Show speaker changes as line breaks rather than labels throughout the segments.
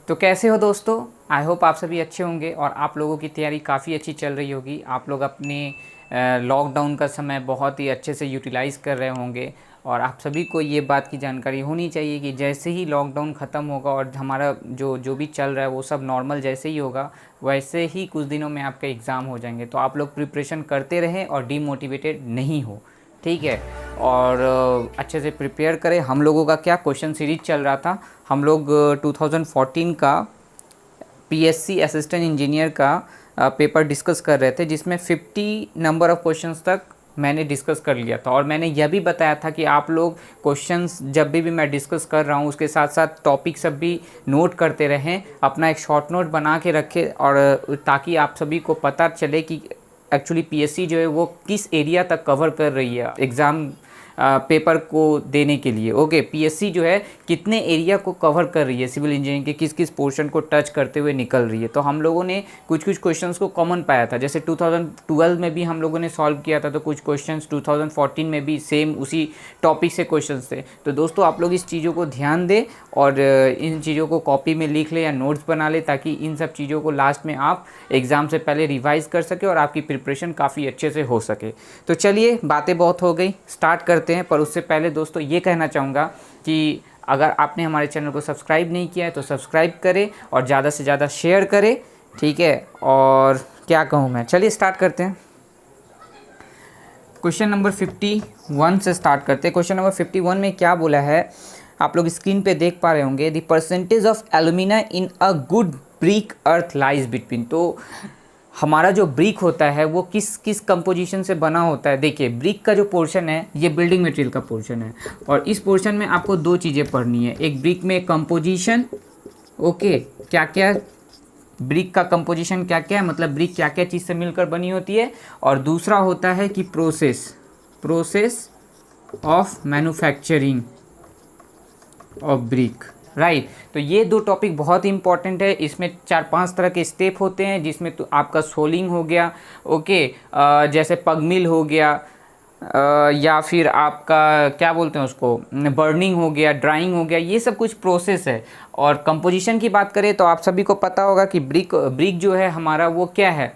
तो कैसे हो दोस्तों। आई होप आप सभी अच्छे होंगे और आप लोगों की तैयारी काफ़ी अच्छी चल रही होगी। आप लोग अपने लॉकडाउन का समय बहुत ही अच्छे से यूटिलाइज़ कर रहे होंगे और आप सभी को ये बात की जानकारी होनी चाहिए कि जैसे ही लॉकडाउन ख़त्म होगा और हमारा जो जो भी चल रहा है वो सब नॉर्मल जैसे ही होगा, वैसे ही कुछ दिनों में आपका एग्ज़ाम हो जाएंगे। तो आप लोग प्रिपरेशन करते रहें और डीमोटिवेटेड नहीं हो, ठीक है। और अच्छे से प्रिपेयर करें। हम लोगों का क्या क्वेश्चन सीरीज चल रहा था, हम लोग 2014 का पीएससी असिस्टेंट इंजीनियर का पेपर डिस्कस कर रहे थे, जिसमें 50 नंबर ऑफ़ क्वेश्चंस तक मैंने डिस्कस कर लिया था। और मैंने यह भी बताया था कि आप लोग क्वेश्चंस जब भी मैं डिस्कस कर रहा हूँ उसके साथ साथ टॉपिक सब भी नोट करते रहें, अपना एक शॉर्ट नोट बना के रखें, और ताकि आप सभी को पता चले कि एक्चुअली पीएससी जो है वो किस एरिया तक कवर कर रही है एग्ज़ाम पेपर को देने के लिए। ओके, पीएससी जो है कितने एरिया को कवर कर रही है, सिविल इंजीनियरिंग के किस किस पोर्शन को टच करते हुए निकल रही है। तो हम लोगों ने कुछ कुछ क्वेश्चंस को कॉमन पाया था, जैसे 2012 में भी हम लोगों ने सॉल्व किया था, तो कुछ क्वेश्चंस 2014 में भी सेम उसी टॉपिक से क्वेश्चंस थे। तो दोस्तों आप लोग इस चीज़ों को ध्यान दें और इन चीज़ों को कॉपी में लिख ले या नोट्स बना ले, ताकि इन सब चीज़ों को लास्ट में आप एग्ज़ाम से पहले रिवाइज कर सके और आपकी प्रिपरेशन काफ़ी अच्छे से हो सके। तो चलिए, बातें बहुत हो गई, स्टार्ट करते हैं। पर उससे पहले दोस्तों ये कहना चाहूँगा कि अगर आपने हमारे चैनल को सब्सक्राइब नहीं किया है तो सब्सक्राइब करें और ज़्यादा से ज़्यादा शेयर करें, ठीक है। और क्या कहूँ मैं, चलिए स्टार्ट करते हैं। क्वेश्चन नंबर 51 से स्टार्ट करते हैं। क्वेश्चन नंबर 51 में क्या बोला है, आप लोग स्क्रीन पे देख पा रहे होंगे। The percentage of alumina in a good brick earth lies between. तो हमारा जो ब्रिक होता है वो किस किस कंपोजिशन से बना होता है। देखिए, ब्रिक का जो पोर्शन है ये बिल्डिंग मटेरियल का पोर्शन है, और इस पोर्शन में आपको दो चीज़ें पढ़नी है। एक ब्रिक में कंपोजिशन, ओके, क्या क्या ब्रिक का कंपोजिशन क्या क्या है, मतलब ब्रिक क्या क्या चीज़ से मिलकर बनी होती है। और दूसरा होता है कि process of manufacturing of brick, right. तो ये दो टॉपिक बहुत इंपॉर्टेंट है। इसमें 4-5 तरह के स्टेप होते हैं, जिसमें तो आपका सोलिंग हो गया, ओके, जैसे पगमिल हो गया, या फिर आपका क्या बोलते हैं उसको, बर्निंग हो गया, ड्राइंग हो गया, ये सब कुछ प्रोसेस है। और कंपोजिशन की बात करें तो आप सभी को पता होगा कि ब्रिक जो है हमारा वो क्या है,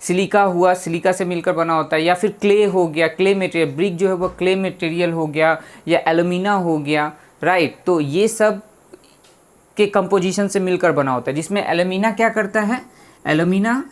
सिलिका हुआ, सिलिका से मिलकर बना होता है, या फिर क्ले हो गया, क्ले मटेरियल, ब्रिक जो है वो क्ले मटेरियल हो गया, या एल्यूमिना हो गया, राइट। तो ये सब के कंपोजिशन से मिलकर बना होता है, जिसमें एल्यूमिना क्या करता है, एल्यूमिना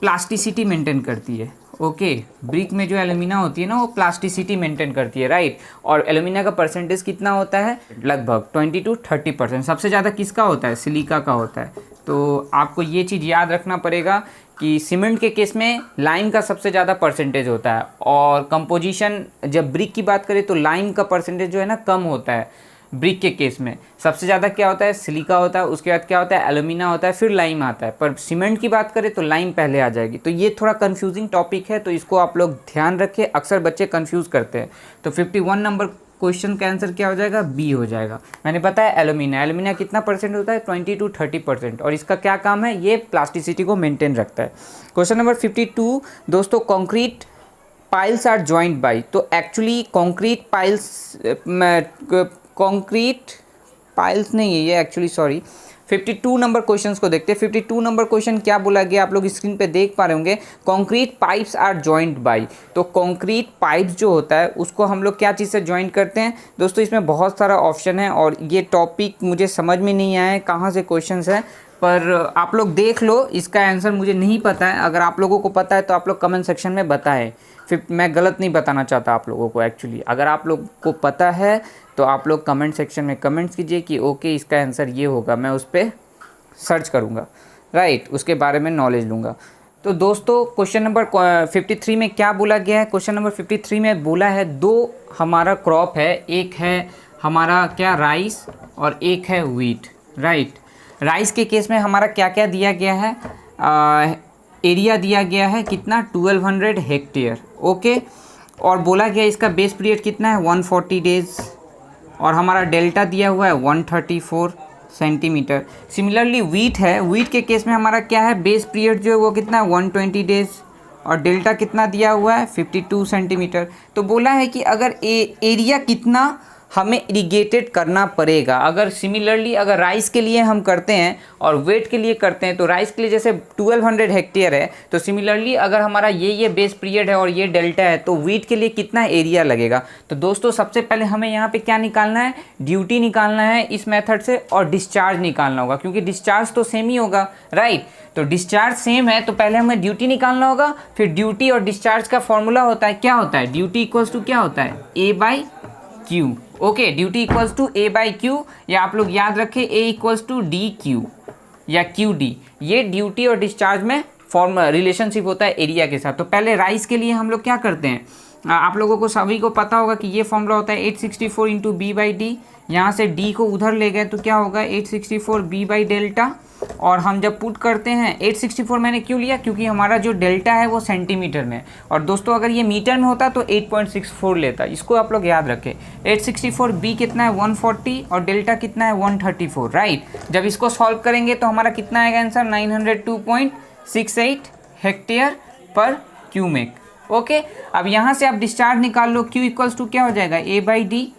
प्लास्टिसिटी मेंटेन करती है। ओके, ब्रिक में जो एल्यूमिना होती है ना वो प्लास्टिसिटी मेंटेन करती है, राइट। और एल्यूमिना का परसेंटेज कितना होता है, लगभग 20 to 30%। सबसे ज़्यादा किसका होता है, सिलिका का होता है। तो आपको ये चीज़ याद रखना पड़ेगा कि सीमेंट के केस में लाइम का सबसे ज़्यादा परसेंटेज होता है, और कंपोजिशन जब ब्रिक की बात करें तो लाइम का परसेंटेज जो है ना कम होता है। ब्रिक के केस में सबसे ज़्यादा क्या होता है, सिलिका होता है, उसके बाद क्या होता है, एल्यूमिना होता है, फिर लाइम आता है। पर सीमेंट की बात करें तो लाइम पहले आ जाएगी। तो ये थोड़ा कंफ्यूजिंग टॉपिक है, तो इसको आप लोग ध्यान रखें, अक्सर बच्चे कंफ्यूज करते हैं। तो 51 नंबर क्वेश्चन का आंसर क्या हो जाएगा, बी हो जाएगा। मैंने बताया एल्यूमिना कितना परसेंट होता है, 20 to 30%, और इसका क्या काम है, ये प्लास्टिसिटी को मेंटेन रखता है। क्वेश्चन नंबर 52 दोस्तों, concrete piles are joint by. तो एक्चुअली कॉन्क्रीट पाइल्स नहीं है ये एक्चुअली, सॉरी। 52 नंबर क्वेश्चन को देखते हैं। 52 नंबर क्वेश्चन क्या बोला गया, आप लोग स्क्रीन पे देख पा रहे होंगे। Concrete pipes are joint by. तो कॉन्क्रीट पाइप्स जो होता है उसको हम लोग क्या चीज़ से जॉइंट करते हैं दोस्तों। इसमें बहुत सारा ऑप्शन है और ये टॉपिक मुझे समझ में नहीं आया है कहाँ से क्वेश्चन है, पर आप लोग देख लो, इसका आंसर मुझे नहीं पता है। अगर आप लोगों को पता है तो आप लोग कमेंट सेक्शन में बताएं, फिर मैं गलत नहीं बताना चाहता आप लोगों को। एक्चुअली अगर आप लोग को पता है तो आप लोग कमेंट सेक्शन में कमेंट्स कीजिए कि ओके इसका आंसर ये होगा, मैं उस पर सर्च करूँगा, राइट, उसके बारे में नॉलेज लूँगा। तो दोस्तों क्वेश्चन नंबर 53 में क्या बोला गया है, क्वेश्चन नंबर 53 में बोला है दो हमारा क्रॉप है, एक है हमारा क्या राइस और एक है व्हीट, राइट। राइस के केस में हमारा क्या क्या दिया गया है, एरिया दिया गया है कितना, 1200 हेक्टेयर, ओके। और बोला गया इसका बेस पीरियड कितना है, 140 डेज, और हमारा डेल्टा दिया हुआ है 134 सेंटीमीटर। सिमिलरली व्हीट है, व्हीट के केस में हमारा क्या है, बेस पीरियड जो है वो कितना है 120 डेज, और डेल्टा कितना दिया हुआ है 52 सेंटीमीटर। तो बोला है कि अगर एरिया कितना हमें इरिगेटेड करना पड़ेगा। अगर सिमिलरली अगर राइस के लिए हम करते हैं और वेट के लिए करते हैं, तो राइस के लिए जैसे 1200 हेक्टेयर है, तो सिमिलरली अगर हमारा ये बेस पीरियड है और ये डेल्टा है, तो वीट के लिए कितना एरिया लगेगा। तो दोस्तों सबसे पहले हमें यहाँ पे क्या निकालना है, ड्यूटी निकालना है इस मेथड से, और डिस्चार्ज निकालना होगा, क्योंकि डिस्चार्ज तो सेम ही होगा, राइट। तो डिस्चार्ज सेम है तो पहले हमें ड्यूटी निकालना होगा। फिर ड्यूटी और डिस्चार्ज का फॉर्मूला होता है, क्या होता है, ड्यूटी इक्वल्स टू क्या होता है, A by Q. Okay, duty equals to A by Q, या आप लोग याद रखें A equals to D Q या क्यू डी। ये ड्यूटी और डिस्चार्ज में फॉर्म रिलेशनशिप होता है एरिया के साथ। तो पहले राइस के लिए हम लोग क्या करते हैं, आप लोगों को सभी को पता होगा कि ये फॉर्मूला होता है 864 इंटू बी बाई डी। यहाँ से डी को उधर ले गए तो क्या होगा 864 बी बाई डेल्टा, और हम जब पुट करते हैं 864 मैंने क्यों लिया, क्योंकि हमारा जो डेल्टा है वो सेंटीमीटर में, और दोस्तों अगर ये मीटर में होता तो 8.64 लेता, इसको आप लोग याद रखें। 864 बी कितना है 140 और डेल्टा कितना है 134, राइट। जब इसको सॉल्व करेंगे तो हमारा कितना आएगा आंसर 902.68 हेक्टेयर पर क्यूमेक। ओके, अब यहाँ से आप डिस्चार्ज निकाल लो, क्यू इक्वल्स टू क्या हो जाएगा ए बाई डी।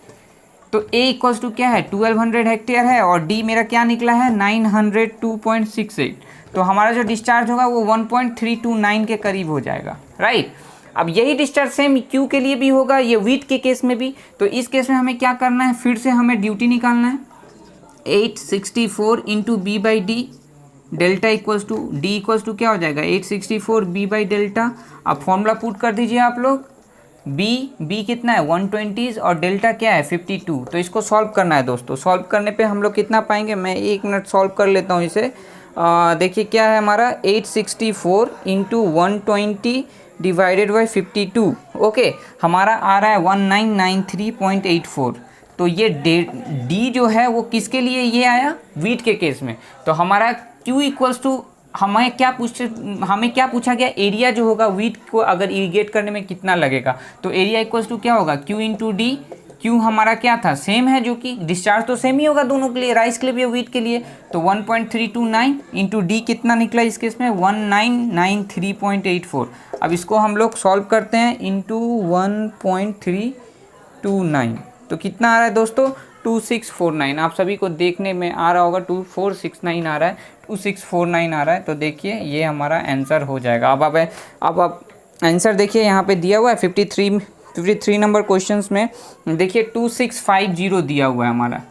तो ए इक्वल्स टू क्या है 1200 हेक्टेयर है, और डी मेरा क्या निकला है 902.68। तो हमारा जो डिस्चार्ज होगा वो 1.329 के करीब हो जाएगा, राइट। अब यही डिस्चार्ज सेम क्यू के लिए भी होगा, ये वीट के केस में भी। तो इस केस में हमें क्या करना है, फिर से हमें ड्यूटी निकालना है 864 into B by D, delta equals to D equals to क्या हो जाएगा 864 बी बाई डेल्टा। अब फॉर्मूला पुट कर दीजिए आप लोग, बी कितना है 120 और डेल्टा क्या है 52। तो इसको सॉल्व करना है दोस्तों। सॉल्व करने पे हम लोग कितना पाएंगे, मैं 1 मिनट सॉल्व कर लेता हूँ इसे। देखिए क्या है हमारा 864 इंटू 120 डिवाइडेड बाई 52। ओके, हमारा आ रहा है 1993.84। तो ये डी जो है वो किसके लिए ये आया, वीट के केस में। तो हमारा क्यू इक्वल्स टू हमें क्या पूछा गया, एरिया जो होगा वीट को अगर इरिगेट करने में कितना लगेगा। तो एरिया इक्वल्स टू क्या होगा क्यू इंटू डी। क्यू हमारा क्या था सेम है, जो कि डिस्चार्ज तो सेम ही होगा दोनों के लिए, राइस के लिए भी और वीट के लिए। तो 1.329 इंटू डी कितना निकला इस केस में 1993.84। अब इसको हम लोग सॉल्व करते हैं इंटू 1.329, तो कितना आ रहा है दोस्तों 2649। आप सभी को देखने में आ रहा होगा 2469 आ रहा है, 2649 आ रहा है। तो देखिए ये हमारा आंसर हो जाएगा। अब आप आंसर देखिए यहाँ पे दिया हुआ है 53 नंबर क्वेश्चंस में देखिए 2650 दिया हुआ है हमारा।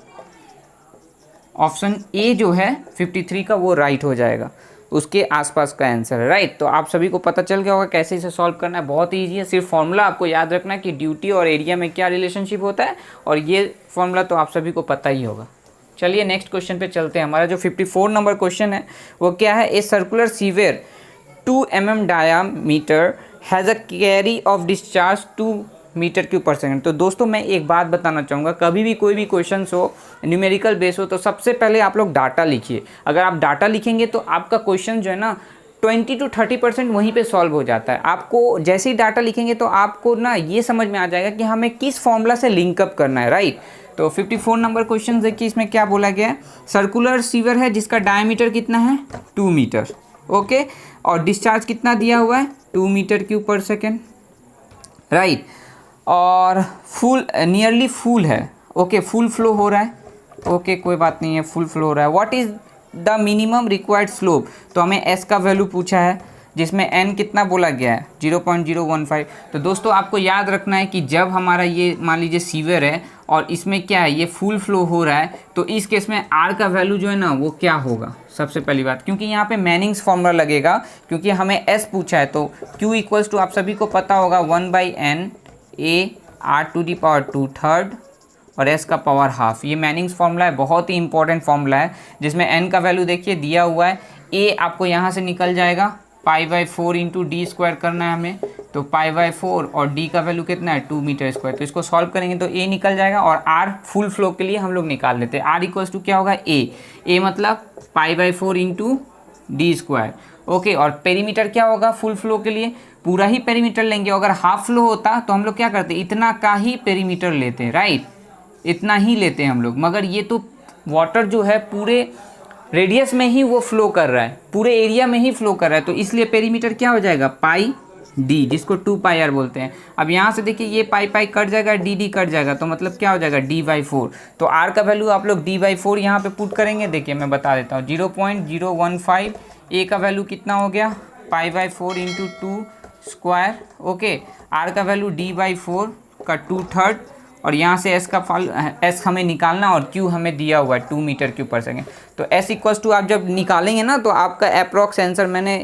ऑप्शन ए जो है 53 का वो राइट हो जाएगा, उसके आसपास का आंसर है, राइट। तो आप सभी को पता चल गया होगा कैसे इसे सॉल्व करना है, बहुत ईजी है। सिर्फ फॉर्मूला आपको याद रखना है कि ड्यूटी और एरिया में क्या रिलेशनशिप होता है, और ये फॉर्मूला तो आप सभी को पता ही होगा। चलिए नेक्स्ट क्वेश्चन पे चलते हैं। हमारा जो 54 नंबर क्वेश्चन है वो क्या है, a circular sewer 2 mm diameter has a carry of discharge 2 metre cube per second. तो दोस्तों मैं एक बात बताना चाहूँगा, कभी भी कोई भी क्वेश्चन हो न्यूमेरिकल बेस हो तो सबसे पहले आप लोग डाटा लिखिए। अगर आप डाटा लिखेंगे तो आपका क्वेश्चन जो है ना 20 to 30% वहीं पे सॉल्व हो जाता है। आपको जैसे ही डाटा लिखेंगे तो आपको ना ये समझ में आ जाएगा कि हमें किस फॉर्मूला से लिंकअप करना है, राइट। तो 54 नंबर क्वेश्चन देखिए, इसमें क्या बोला गया है, सर्कुलर सीवर है जिसका डायमीटर कितना है 2 मीटर, ओके, और डिस्चार्ज कितना दिया हुआ है 2 मीटर क्यूब पर सेकेंड, राइट, और फुल नियरली फुल है, ओके, फुल फ्लो हो रहा है, ओके, कोई बात नहीं है, फुल फ्लो हो रहा है। What is the minimum required slope, तो हमें एस का वैल्यू पूछा है जिसमें एन कितना बोला गया है 0.015। तो दोस्तों आपको याद रखना है कि जब हमारा ये मान लीजिए सीवर है और इसमें क्या है ये फुल फ्लो हो रहा है, तो इस केस में आर का वैल्यू जो है ना वो क्या होगा, सबसे पहली बात, क्योंकि यहाँ पे मैनिंग्स फॉर्मूला लगेगा, क्योंकि हमें एस पूछा है। तो क्यू इक्वल्स टू आप सभी को पता होगा 1/n A R to the power 2/3 और एस का पावर हाफ। ये मैनिंग्स फॉर्मूला है, बहुत ही इंपॉर्टेंट फॉर्मूला है, जिसमें एन का वैल्यू देखिए दिया हुआ है। ए आपको यहाँ से निकल जाएगा π/4 इंटू डी स्क्वायर करना है हमें, तो π/4 और डी का वैल्यू कितना है 2 मीटर स्क्वायर। तो इसको सॉल्व करेंगे तो ए निकल जाएगा, और आर फुल फ्लो के लिए हम लोग निकाल लेते हैं। आर इक्वल्स टू क्या होगा ए मतलब π/4 इंटू डी स्क्वायर, ओके, और पेरीमीटर क्या होगा फुल फ्लो के लिए पूरा ही पेरीमीटर लेंगे। अगर हाफ फ्लो होता तो हम लोग क्या करते, इतना का ही पेरीमीटर लेते हैं, राइट, इतना ही लेते हैं हम लोग। मगर ये तो वाटर जो है पूरे रेडियस में ही वो फ्लो कर रहा है, पूरे एरिया में ही फ्लो कर रहा है, तो इसलिए पेरीमीटर क्या हो जाएगा पाई डी, जिसको 2πr बोलते हैं। अब यहाँ से देखिए ये पाई पाई कट जाएगा, डी डी कट जाएगा, तो मतलब क्या हो जाएगा d/4। तो r का वैल्यू आप लोग d/4 यहाँ पे पुट करेंगे। देखिए मैं बता देता हूँ 0.015, ए का वैल्यू कितना हो गया π/4 इंटू 2 स्क्वायर। ओके, r का वैल्यू d/4 का 2/3 और यहाँ से s हमें निकालना और q हमें दिया हुआ है 2 मीटर क्यूब पर सेकेंड। तो s इक्वल्स टू आप जब निकालेंगे ना तो आपका अप्रॉक्स आंसर, मैंने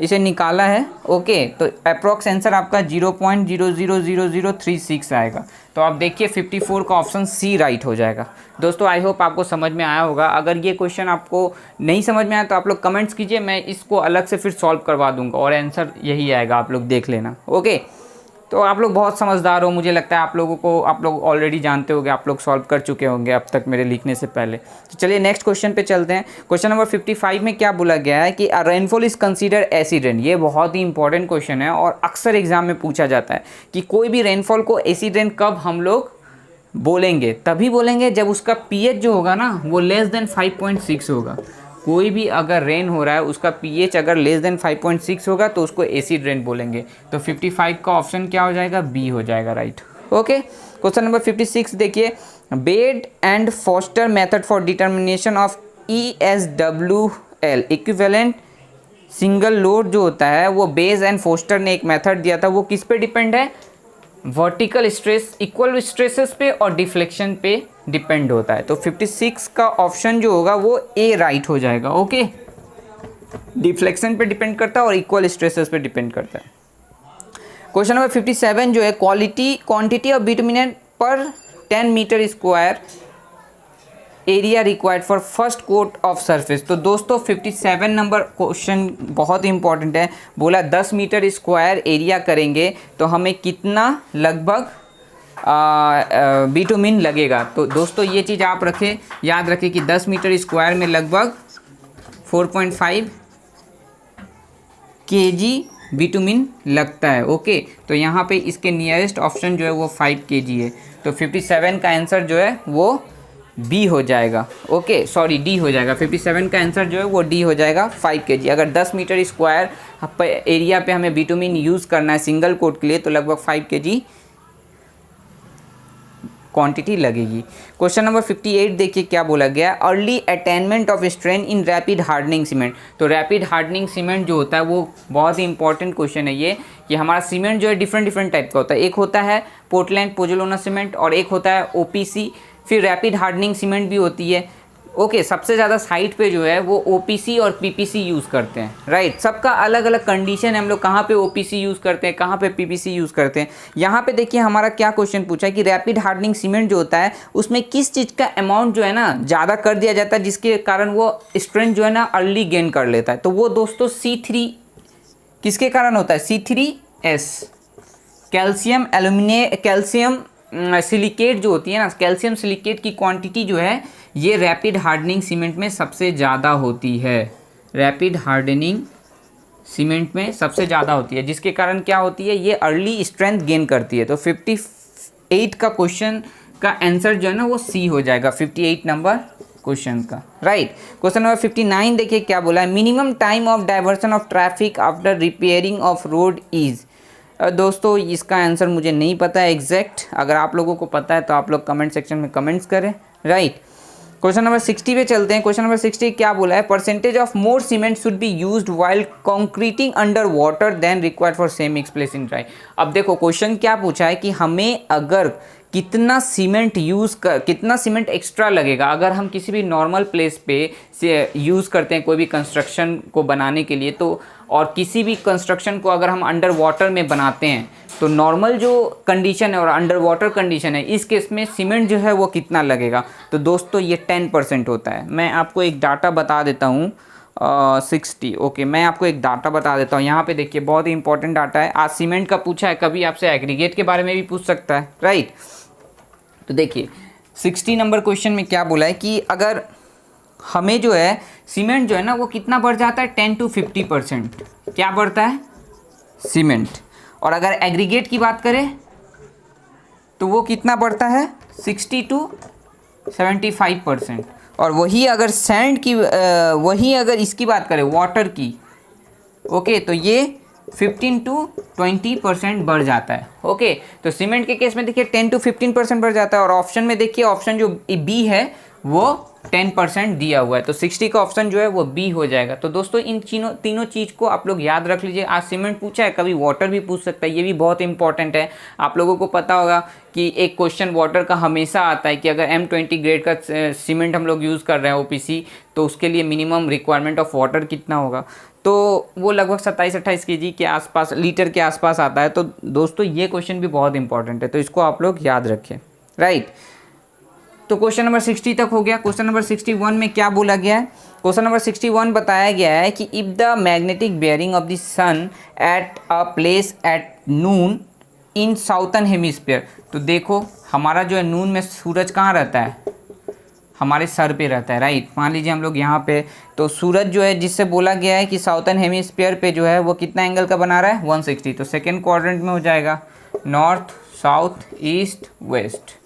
इसे निकाला है। ओके, तो अप्रॉक्स आंसर आपका 0.000036 आएगा। तो आप देखिए 54 का ऑप्शन सी राइट हो जाएगा। दोस्तों आई होप आपको समझ में आया होगा। अगर ये क्वेश्चन आपको नहीं समझ में आया तो आप लोग कमेंट्स कीजिए, मैं इसको अलग से फिर सॉल्व करवा दूंगा और आंसर यही आएगा, आप लोग देख लेना। ओके, तो आप लोग बहुत समझदार हो, मुझे लगता है आप लोग ऑलरेडी जानते होंगे, आप लोग सॉल्व कर चुके होंगे अब तक मेरे लिखने से पहले। तो चलिए नेक्स्ट क्वेश्चन पे चलते हैं। क्वेश्चन नंबर 55 में क्या बोला गया है कि rainfall is consider acid rain. ये बहुत ही इंपॉर्टेंट क्वेश्चन है और अक्सर एग्जाम में पूछा जाता है कि कोई भी रेनफॉल को एसिड रेन कब हम लोग बोलेंगे। तभी बोलेंगे जब उसका pH जो होगा ना वो लेस देन 5.6 होगा। कोई भी अगर रेन हो रहा है उसका pH अगर लेस देन 5.6 होगा तो उसको एसिड रेन बोलेंगे। तो 55 का ऑप्शन क्या हो जाएगा, बी हो जाएगा राइट। ओके, क्वेश्चन नंबर 56 देखिए, bed and foster method for determination of ESWL equivalent single load जो होता है वो बेज एंड फोस्टर ने एक मेथड दिया था, वो किस पे डिपेंड है, वर्टिकल स्ट्रेस, इक्वल स्ट्रेसेस पे और डिफ्लेक्शन पे डिपेंड होता है। तो 56 का ऑप्शन जो होगा वो ए राइट हो जाएगा। ओके, डिफ्लेक्शन पे डिपेंड करता है और इक्वल स्ट्रेसेस पे डिपेंड करता है। क्वेश्चन नंबर 57 जो है, क्वांटिटी ऑफ बिटुमिन पर 10 metre square area required for first coat of surface. तो दोस्तों 57 नंबर क्वेश्चन बहुत इंपॉर्टेंट है। बोला 10 मीटर स्क्वायर एरिया करेंगे तो हमें कितना लगभग बिटुमिन लगेगा। तो दोस्तों ये चीज़ आप रखें, याद रखें कि 10 मीटर स्क्वायर में लगभग 4.5 kg बिटुमिन लगता है। ओके, तो यहाँ पे इसके नियरेस्ट ऑप्शन जो है वो 5 kg है। तो 57 का आंसर जो है वो बी हो जाएगा। ओके, सॉरी डी हो जाएगा। 57 का आंसर जो है वो डी हो जाएगा 5 kg। अगर 10 मीटर स्क्वायर एरिया पे हमें बिटुमिन यूज़ करना है सिंगल कोट के लिए तो लगभग 5 kg क्वांटिटी लगेगी। क्वेश्चन नंबर 58 देखिए क्या बोला गया, early attainment of strength in rapid hardening cement. तो रैपिड हार्डनिंग सीमेंट जो होता है वो बहुत ही इंपॉर्टेंट क्वेश्चन है ये, कि हमारा सीमेंट जो है डिफरेंट टाइप का होता है। एक होता है पोर्टलैंड पोज़ोलाना सीमेंट और एक होता है OPC, फिर रैपिड हार्डनिंग सीमेंट भी होती है। ओके, सबसे ज़्यादा साइट पे जो है वो OPC और PPC यूज़ करते हैं, राइट। सबका अलग अलग कंडीशन है, हम लोग कहाँ पे OPC यूज़ करते हैं, कहाँ पे PPC यूज़ करते हैं। यहाँ पे देखिए हमारा क्या क्वेश्चन पूछा है कि रैपिड हार्डनिंग सीमेंट जो होता है उसमें किस चीज़ का अमाउंट जो है ना ज़्यादा कर दिया जाता है जिसके कारण वो स्ट्रेंथ जो है ना अर्ली गेन कर लेता है। तो वो दोस्तों C3 किसके कारण होता है, C3S, कैल्शियम सिलिकेट जो होती है ना, कैल्शियम सिलिकेट की क्वांटिटी जो है ये रैपिड हार्डनिंग सीमेंट में सबसे ज़्यादा होती है। रैपिड हार्डनिंग सीमेंट में सबसे ज़्यादा होती है जिसके कारण क्या होती है, ये अर्ली स्ट्रेंथ गेन करती है। तो 58 का क्वेश्चन का आंसर जो है ना वो सी हो जाएगा 58 नंबर क्वेश्चन का, राइट। क्वेश्चन नंबर 59 देखिए क्या बोला है, minimum time of diversion of traffic after repairing of road is. दोस्तों इसका आंसर मुझे नहीं पता है एग्जैक्ट, अगर आप लोगों को पता है तो आप लोग कमेंट सेक्शन में कमेंट्स करें, राइट। क्वेश्चन नंबर 60 पे चलते हैं। क्वेश्चन नंबर 60 क्या बोला है, percentage of more cement should be used while concreting under water then required for same mix place in dry. अब देखो क्वेश्चन क्या पूछा है कि हमें अगर कितना सीमेंट एक्स्ट्रा लगेगा अगर हम किसी भी नॉर्मल प्लेस पे से यूज़ करते हैं कोई भी कंस्ट्रक्शन को बनाने के लिए, तो और किसी भी कंस्ट्रक्शन को अगर हम अंडर वाटर में बनाते हैं तो नॉर्मल जो कंडीशन है और अंडर वाटर कंडीशन है इस केस में सीमेंट जो है वो कितना लगेगा। तो दोस्तों ये 10% होता है। मैं आपको एक डाटा बता देता हूँ 60। ओके, मैं आपको एक डाटा बता देता हूँ। यहाँ पे देखिए बहुत ही इंपॉर्टेंट डाटा है। आज सीमेंट का पूछा है, कभी आपसे एग्रीगेट के बारे में भी पूछ सकता है, राइट। तो देखिए 60 नंबर क्वेश्चन में क्या बोला है कि अगर हमें जो है सीमेंट जो है ना वो कितना बढ़ जाता है 10 to 50%, क्या बढ़ता है सीमेंट। और अगर एग्रीगेट की बात करें तो वो कितना बढ़ता है 60 to 75%। और वही अगर सैंड की वही अगर इसकी बात करें वाटर की, ओके, तो ये 15 to 20% बढ़ जाता है। ओके, तो सीमेंट के केस में देखिए 10 to 15% बढ़ जाता है, और ऑप्शन में देखिए ऑप्शन जो बी है वो 10% दिया हुआ है, तो 60 का ऑप्शन जो है वो बी हो जाएगा। तो दोस्तों इन तीनों चीज़ को आप लोग याद रख लीजिए। आज सीमेंट पूछा है, कभी वाटर भी पूछ सकता है, ये भी बहुत इंपॉर्टेंट है। आप लोगों को पता होगा कि एक क्वेश्चन वाटर का हमेशा आता है कि अगर M20 ग्रेड का सीमेंट हम लोग यूज़ कर रहे हैं OPC, तो उसके लिए मिनिमम रिक्वायरमेंट ऑफ वाटर कितना होगा, तो वो लगभग 27-28 kg के आसपास, लीटर के आसपास आता है। तो दोस्तों ये क्वेश्चन भी बहुत इंपॉर्टेंट है, तो इसको आप लोग याद रखें, राइट। तो क्वेश्चन नंबर 60 तक हो गया। क्वेश्चन नंबर 61 में क्या बोला गया है? क्वेश्चन नंबर 61 बताया गया है कि if the magnetic bearing of the sun at a place at noon in southern hemisphere, तो देखो हमारा जो है नून में सूरज कहाँ रहता है? हमारे सर पे रहता है, राइट। मान लीजिए हम लोग यहाँ पे, तो सूरज जो है जिससे बोला गया है कि साउथर्न हेमिस्फीयर पे जो है वो कितना एंगल का बना रहा है? 160। तो सेकेंड क्वाड्रेंट में हो जाएगा north, south, east, west.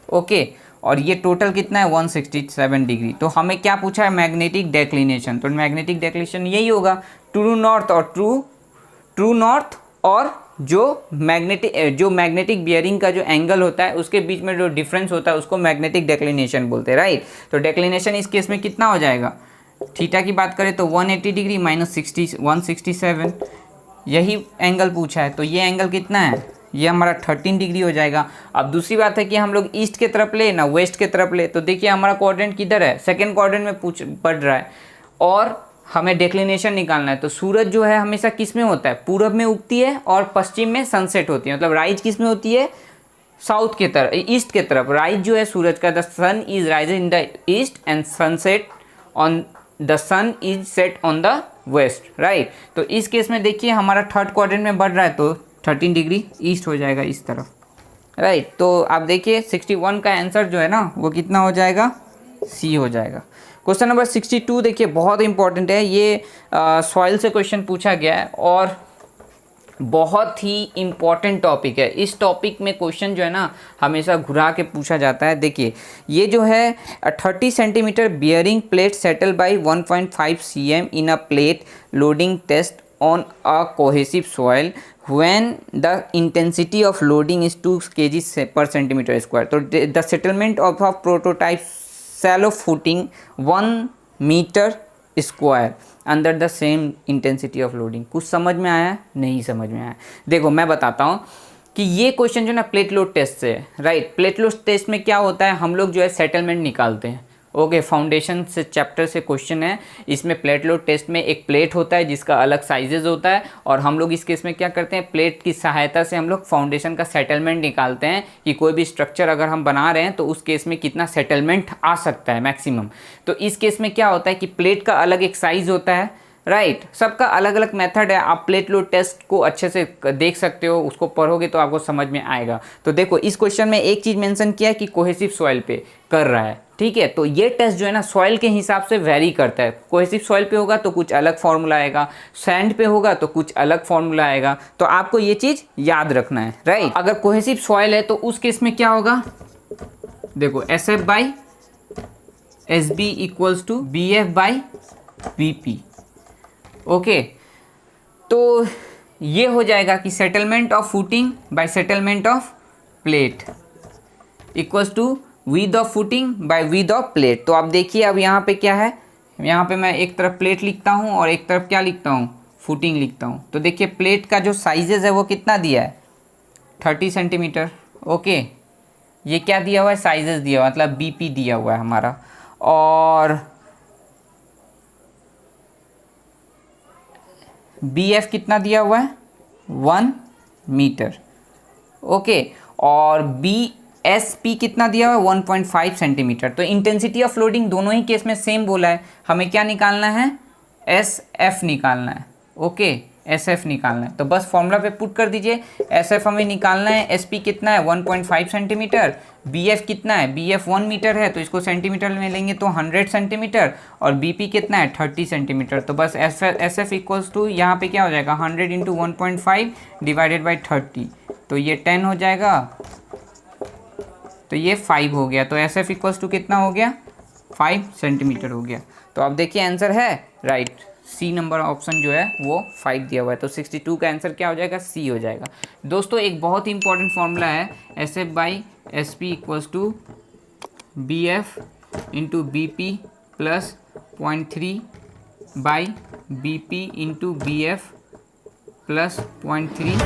Okay, और ये टोटल कितना है? 167 डिग्री। तो हमें क्या पूछा है? Magnetic declination. तो मैग्नेटिक डेक्लिनेशन यही होगा, ट्रू नॉर्थ और ट्रू नॉर्थ और जो मैग्नेटिक बियरिंग का जो एंगल होता है उसके बीच में जो डिफरेंस होता है उसको मैग्नेटिक डेक्लिनेशन बोलते हैं, राइट। तो डेक्लिनेशन इस केस में कितना हो जाएगा? थीटा की बात करें तो 180 डिग्री माइनस 167, यही एंगल पूछा है। तो ये एंगल कितना है? ये हमारा 13 डिग्री हो जाएगा। अब दूसरी बात है कि हम लोग ईस्ट के तरफ ले ना वेस्ट के तरफ ले, तो देखिए हमारा क्वाड्रेंट किधर है? सेकेंड क्वाड्रेंट में पड़ रहा है, और हमें डेक्लिनेशन निकालना है। तो सूरज जो है हमेशा किस में होता है? पूरब में उगती है और पश्चिम में सनसेट होती है। मतलब राइज किस में होती है? साउथ के तरफ, ईस्ट के तरफ। राइज जो है सूरज का, the sun is rising in the east and sunset on the sun is set on the west, right. तो इस केस में देखिए हमारा थर्ड क्वाड्रेंट में बढ़ रहा है, तो 13 डिग्री ईस्ट हो जाएगा इस तरफ, राइट। तो आप देखिए 61 का आंसर जो है ना वो कितना हो जाएगा? सी हो जाएगा। क्वेश्चन नंबर 62 देखिए बहुत इंपॉर्टेंट है, ये सॉइल से क्वेश्चन पूछा गया है और बहुत ही इम्पॉर्टेंट टॉपिक है। इस टॉपिक में क्वेश्चन जो है ना हमेशा घुरा के पूछा जाता है। देखिए ये जो है 30 centimetre bearing plate settle by 1.5 cm in a plate loading test on a cohesive soil when the intensity of loading is 2 kg per centimeter square. तो the settlement of a prototype shallow footing 1 meter square under the same intensity of loading. कुछ समझ में आया? नहीं समझ में आया। देखो मैं बताता हूँ कि ये क्वेश्चन जो ना प्लेट लोड टेस्ट से है, राइट। प्लेट लोड टेस्ट में क्या होता है? हम लोग जो है सेटलमेंट निकालते हैं। ओके, फाउंडेशन से चैप्टर से क्वेश्चन है। इसमें प्लेट लोड टेस्ट में एक प्लेट होता है जिसका अलग साइजेज होता है, और हम लोग इस केस में क्या करते हैं? प्लेट की सहायता से हम लोग फाउंडेशन का सेटलमेंट निकालते हैं कि कोई भी स्ट्रक्चर अगर हम बना रहे हैं तो उस केस में कितना सेटलमेंट आ सकता है मैक्सिमम। तो इस केस में क्या होता है कि प्लेट का अलग एक साइज होता है, राइट। सबका अलग अलग मेथड है। आप प्लेट लोड टेस्ट को अच्छे से देख सकते हो, उसको पढ़ोगे तो आपको समझ में आएगा। तो देखो इस क्वेश्चन में एक चीज़ मेंशन किया है कि कोहेसिव सॉइल पे कर रहा है, ठीक है। तो ये टेस्ट जो है ना सॉइल के हिसाब से वेरी करता है। कोहेसिव सॉइल पे होगा तो कुछ अलग फॉर्मूला आएगा, सैंड पे होगा तो कुछ अलग फॉर्मूला आएगा। तो आपको ये चीज़ याद रखना है, राइट। अगर कोहेसिव सॉइल है तो उस केस में क्या होगा? देखो SF by SB equals to BF by BP। Okay, तो ये हो जाएगा कि settlement of footing by settlement of plate equals to width of footing by width of plate. तो आप देखिए अब यहाँ पे क्या है? यहाँ पे मैं एक तरफ प्लेट लिखता हूँ और एक तरफ क्या लिखता हूँ? फुटिंग लिखता हूँ। तो देखिए प्लेट का जो साइजेज है वो कितना दिया है? 30 सेंटीमीटर। ओके, ये क्या दिया हुआ है? साइजेस दिया हुआ, मतलब BP दिया हुआ है हमारा, और BF कितना दिया हुआ है? 1 मीटर। ओके, और BSP कितना दिया हुआ है? 1.5 सेंटीमीटर। तो इंटेंसिटी ऑफ लोडिंग दोनों ही केस में सेम बोला है। हमें क्या निकालना है? SF निकालना है। ओके, SF निकालना है। तो बस फॉर्मूला पे पुट कर दीजिए। SF हमें निकालना है। SP कितना है? 1.5 सेंटीमीटर। BF कितना है? BF 1 मीटर है, तो इसको सेंटीमीटर में लेंगे तो 100 सेंटीमीटर, और BP कितना है? 30 सेंटीमीटर। तो बस SF इक्वल्स टू यहाँ पे क्या हो जाएगा? 100 इंटू 1.5 डिवाइडेड बाई 30, तो ये 10 हो जाएगा, तो ये 5 हो गया। तो SF इक्वल्स टू कितना हो गया? 5 सेंटीमीटर हो गया। तो अब देखिए आंसर है, राइट, सी नंबर ऑप्शन जो है वो 5 दिया हुआ है। तो 62 का आंसर क्या हो जाएगा, सी हो जाएगा। दोस्तों एक बहुत ही इंपॉर्टेंट फॉर्मूला है, S F by S P equals to B F into B P plus 0.3 by B P into B F plus 0.3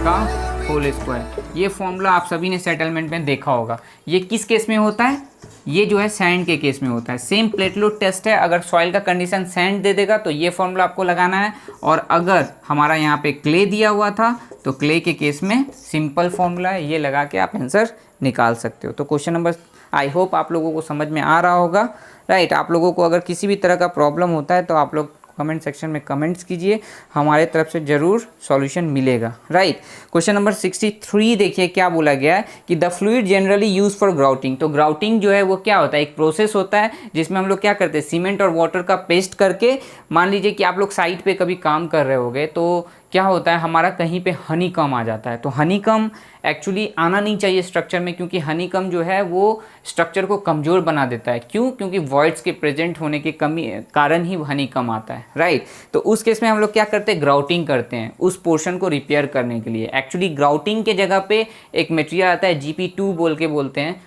का होल स्क्वायर। ये फॉर्मूला आप सभी ने सेटलमेंट में देखा होगा। ये किस केस में होता है, ये जो है सैंड के केस में होता है। सेम प्लेट लोड टेस्ट है, अगर सॉइल का कंडीशन सैंड दे देगा तो ये फॉर्मूला आपको लगाना है, और अगर हमारा यहाँ पे क्ले दिया हुआ था तो क्ले के केस में सिंपल फॉर्मूला है, ये लगा के आप आंसर निकाल सकते हो। तो क्वेश्चन नंबर आई होप आप लोगों को समझ में आ रहा होगा, राइट। आप लोगों को अगर किसी भी तरह का प्रॉब्लम होता है तो आप लोग कमेंट सेक्शन में कमेंट्स कीजिए, हमारे तरफ से ज़रूर सॉल्यूशन मिलेगा, राइट। क्वेश्चन नंबर 63 देखिए क्या बोला गया है कि the fluid generally use for grouting. तो ग्राउटिंग जो है वो क्या होता है, एक प्रोसेस होता है जिसमें हम लोग क्या करते हैं, सीमेंट और वाटर का पेस्ट करके, मान लीजिए कि आप लोग साइट पे कभी काम कर रहे होगे तो क्या होता है, हमारा कहीं पे हनी कम आ जाता है। तो हनी कम एक्चुअली आना नहीं चाहिए स्ट्रक्चर में, क्योंकि हनी कम जो है वो स्ट्रक्चर को कमज़ोर बना देता है। क्यों, क्योंकि वॉइड्स के प्रेजेंट होने के कमी कारण ही हनी कम आता है, राइट। तो उस केस में हम लोग क्या करते हैं, ग्राउटिंग करते हैं उस पोर्शन को रिपेयर करने के लिए। एक्चुअली ग्राउटिंग के जगह पे एक मटेरियल आता है GP2 बोल के बोलते हैं,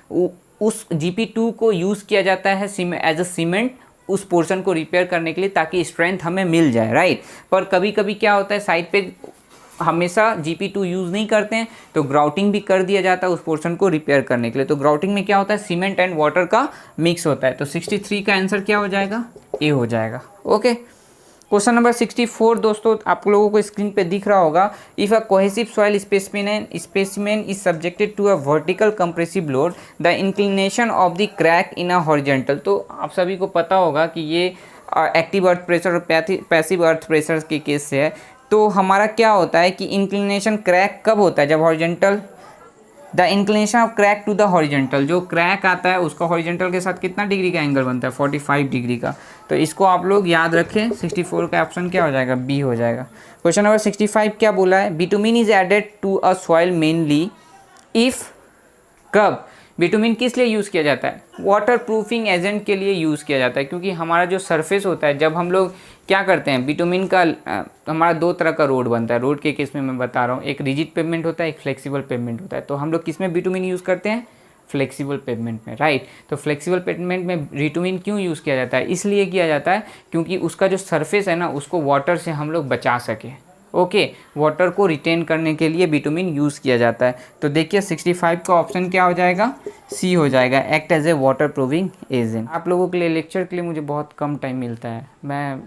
उस GP2 को यूज़ किया जाता है एज अ सीमेंट उस पोर्शन को रिपेयर करने के लिए, ताकि स्ट्रेंथ हमें मिल जाए, राइट। पर कभी कभी क्या होता है, साइड पे हमेशा GP2 यूज़ नहीं करते हैं तो ग्राउटिंग भी कर दिया जाता है उस पोर्शन को रिपेयर करने के लिए। तो ग्राउटिंग में क्या होता है, सीमेंट एंड वाटर का मिक्स होता है। तो 63 का आंसर क्या हो जाएगा, ए हो जाएगा, ओके। क्वेश्चन नंबर 64 दोस्तों आप लोगों को स्क्रीन पे दिख रहा होगा, if a cohesive soil specimen is subjected to a vertical compressive load the inclination of the crack in a horizontal. तो आप सभी को पता होगा कि ये एक्टिव अर्थ प्रेशर और पैसिव अर्थ प्रेशर के केस से है। तो हमारा क्या होता है कि इंक्लिनेशन क्रैक कब होता है, जब horizontal, the inclination of crack to the horizontal, जो क्रैक आता है उसका हॉरिजॉन्टल के साथ कितना डिग्री का एंगल बनता है, 45 डिग्री का। तो इसको आप लोग याद रखें, 64 का ऑप्शन क्या हो जाएगा, बी हो जाएगा। क्वेश्चन नंबर 65 क्या बोला है, bitumen is added to a soil mainly if, कब, बिटुमिन किस लिए यूज़ किया जाता है, वाटर प्रूफिंग एजेंट के लिए यूज़ किया जाता है। क्योंकि हमारा जो सरफेस होता है, जब हम लोग क्या करते हैं, बिटुमिन का हमारा दो तरह का रोड बनता है। रोड के केस में मैं बता रहा हूँ, एक रिजिड पेवमेंट होता है, एक फ्लेक्सिबल पेवमेंट होता है। तो हम लोग किस में बिटुमिन यूज़ करते हैं, फ्लेक्सिबल पेवमेंट में, राइट। तो फ्लेक्सिबल पेवमेंट में बिटुमिन क्यों यूज़ किया जाता है, इसलिए किया जाता है क्योंकि उसका जो सरफेस है ना, उसको वाटर से हम लोग बचा सके, ओके। वाटर को रिटेन करने के लिए बिटुमिन यूज़ किया जाता है। तो देखिए 65 का ऑप्शन क्या हो जाएगा, सी हो जाएगा, act as a water proofing agent. आप लोगों के लिए लेक्चर के लिए मुझे बहुत कम टाइम मिलता है, मैं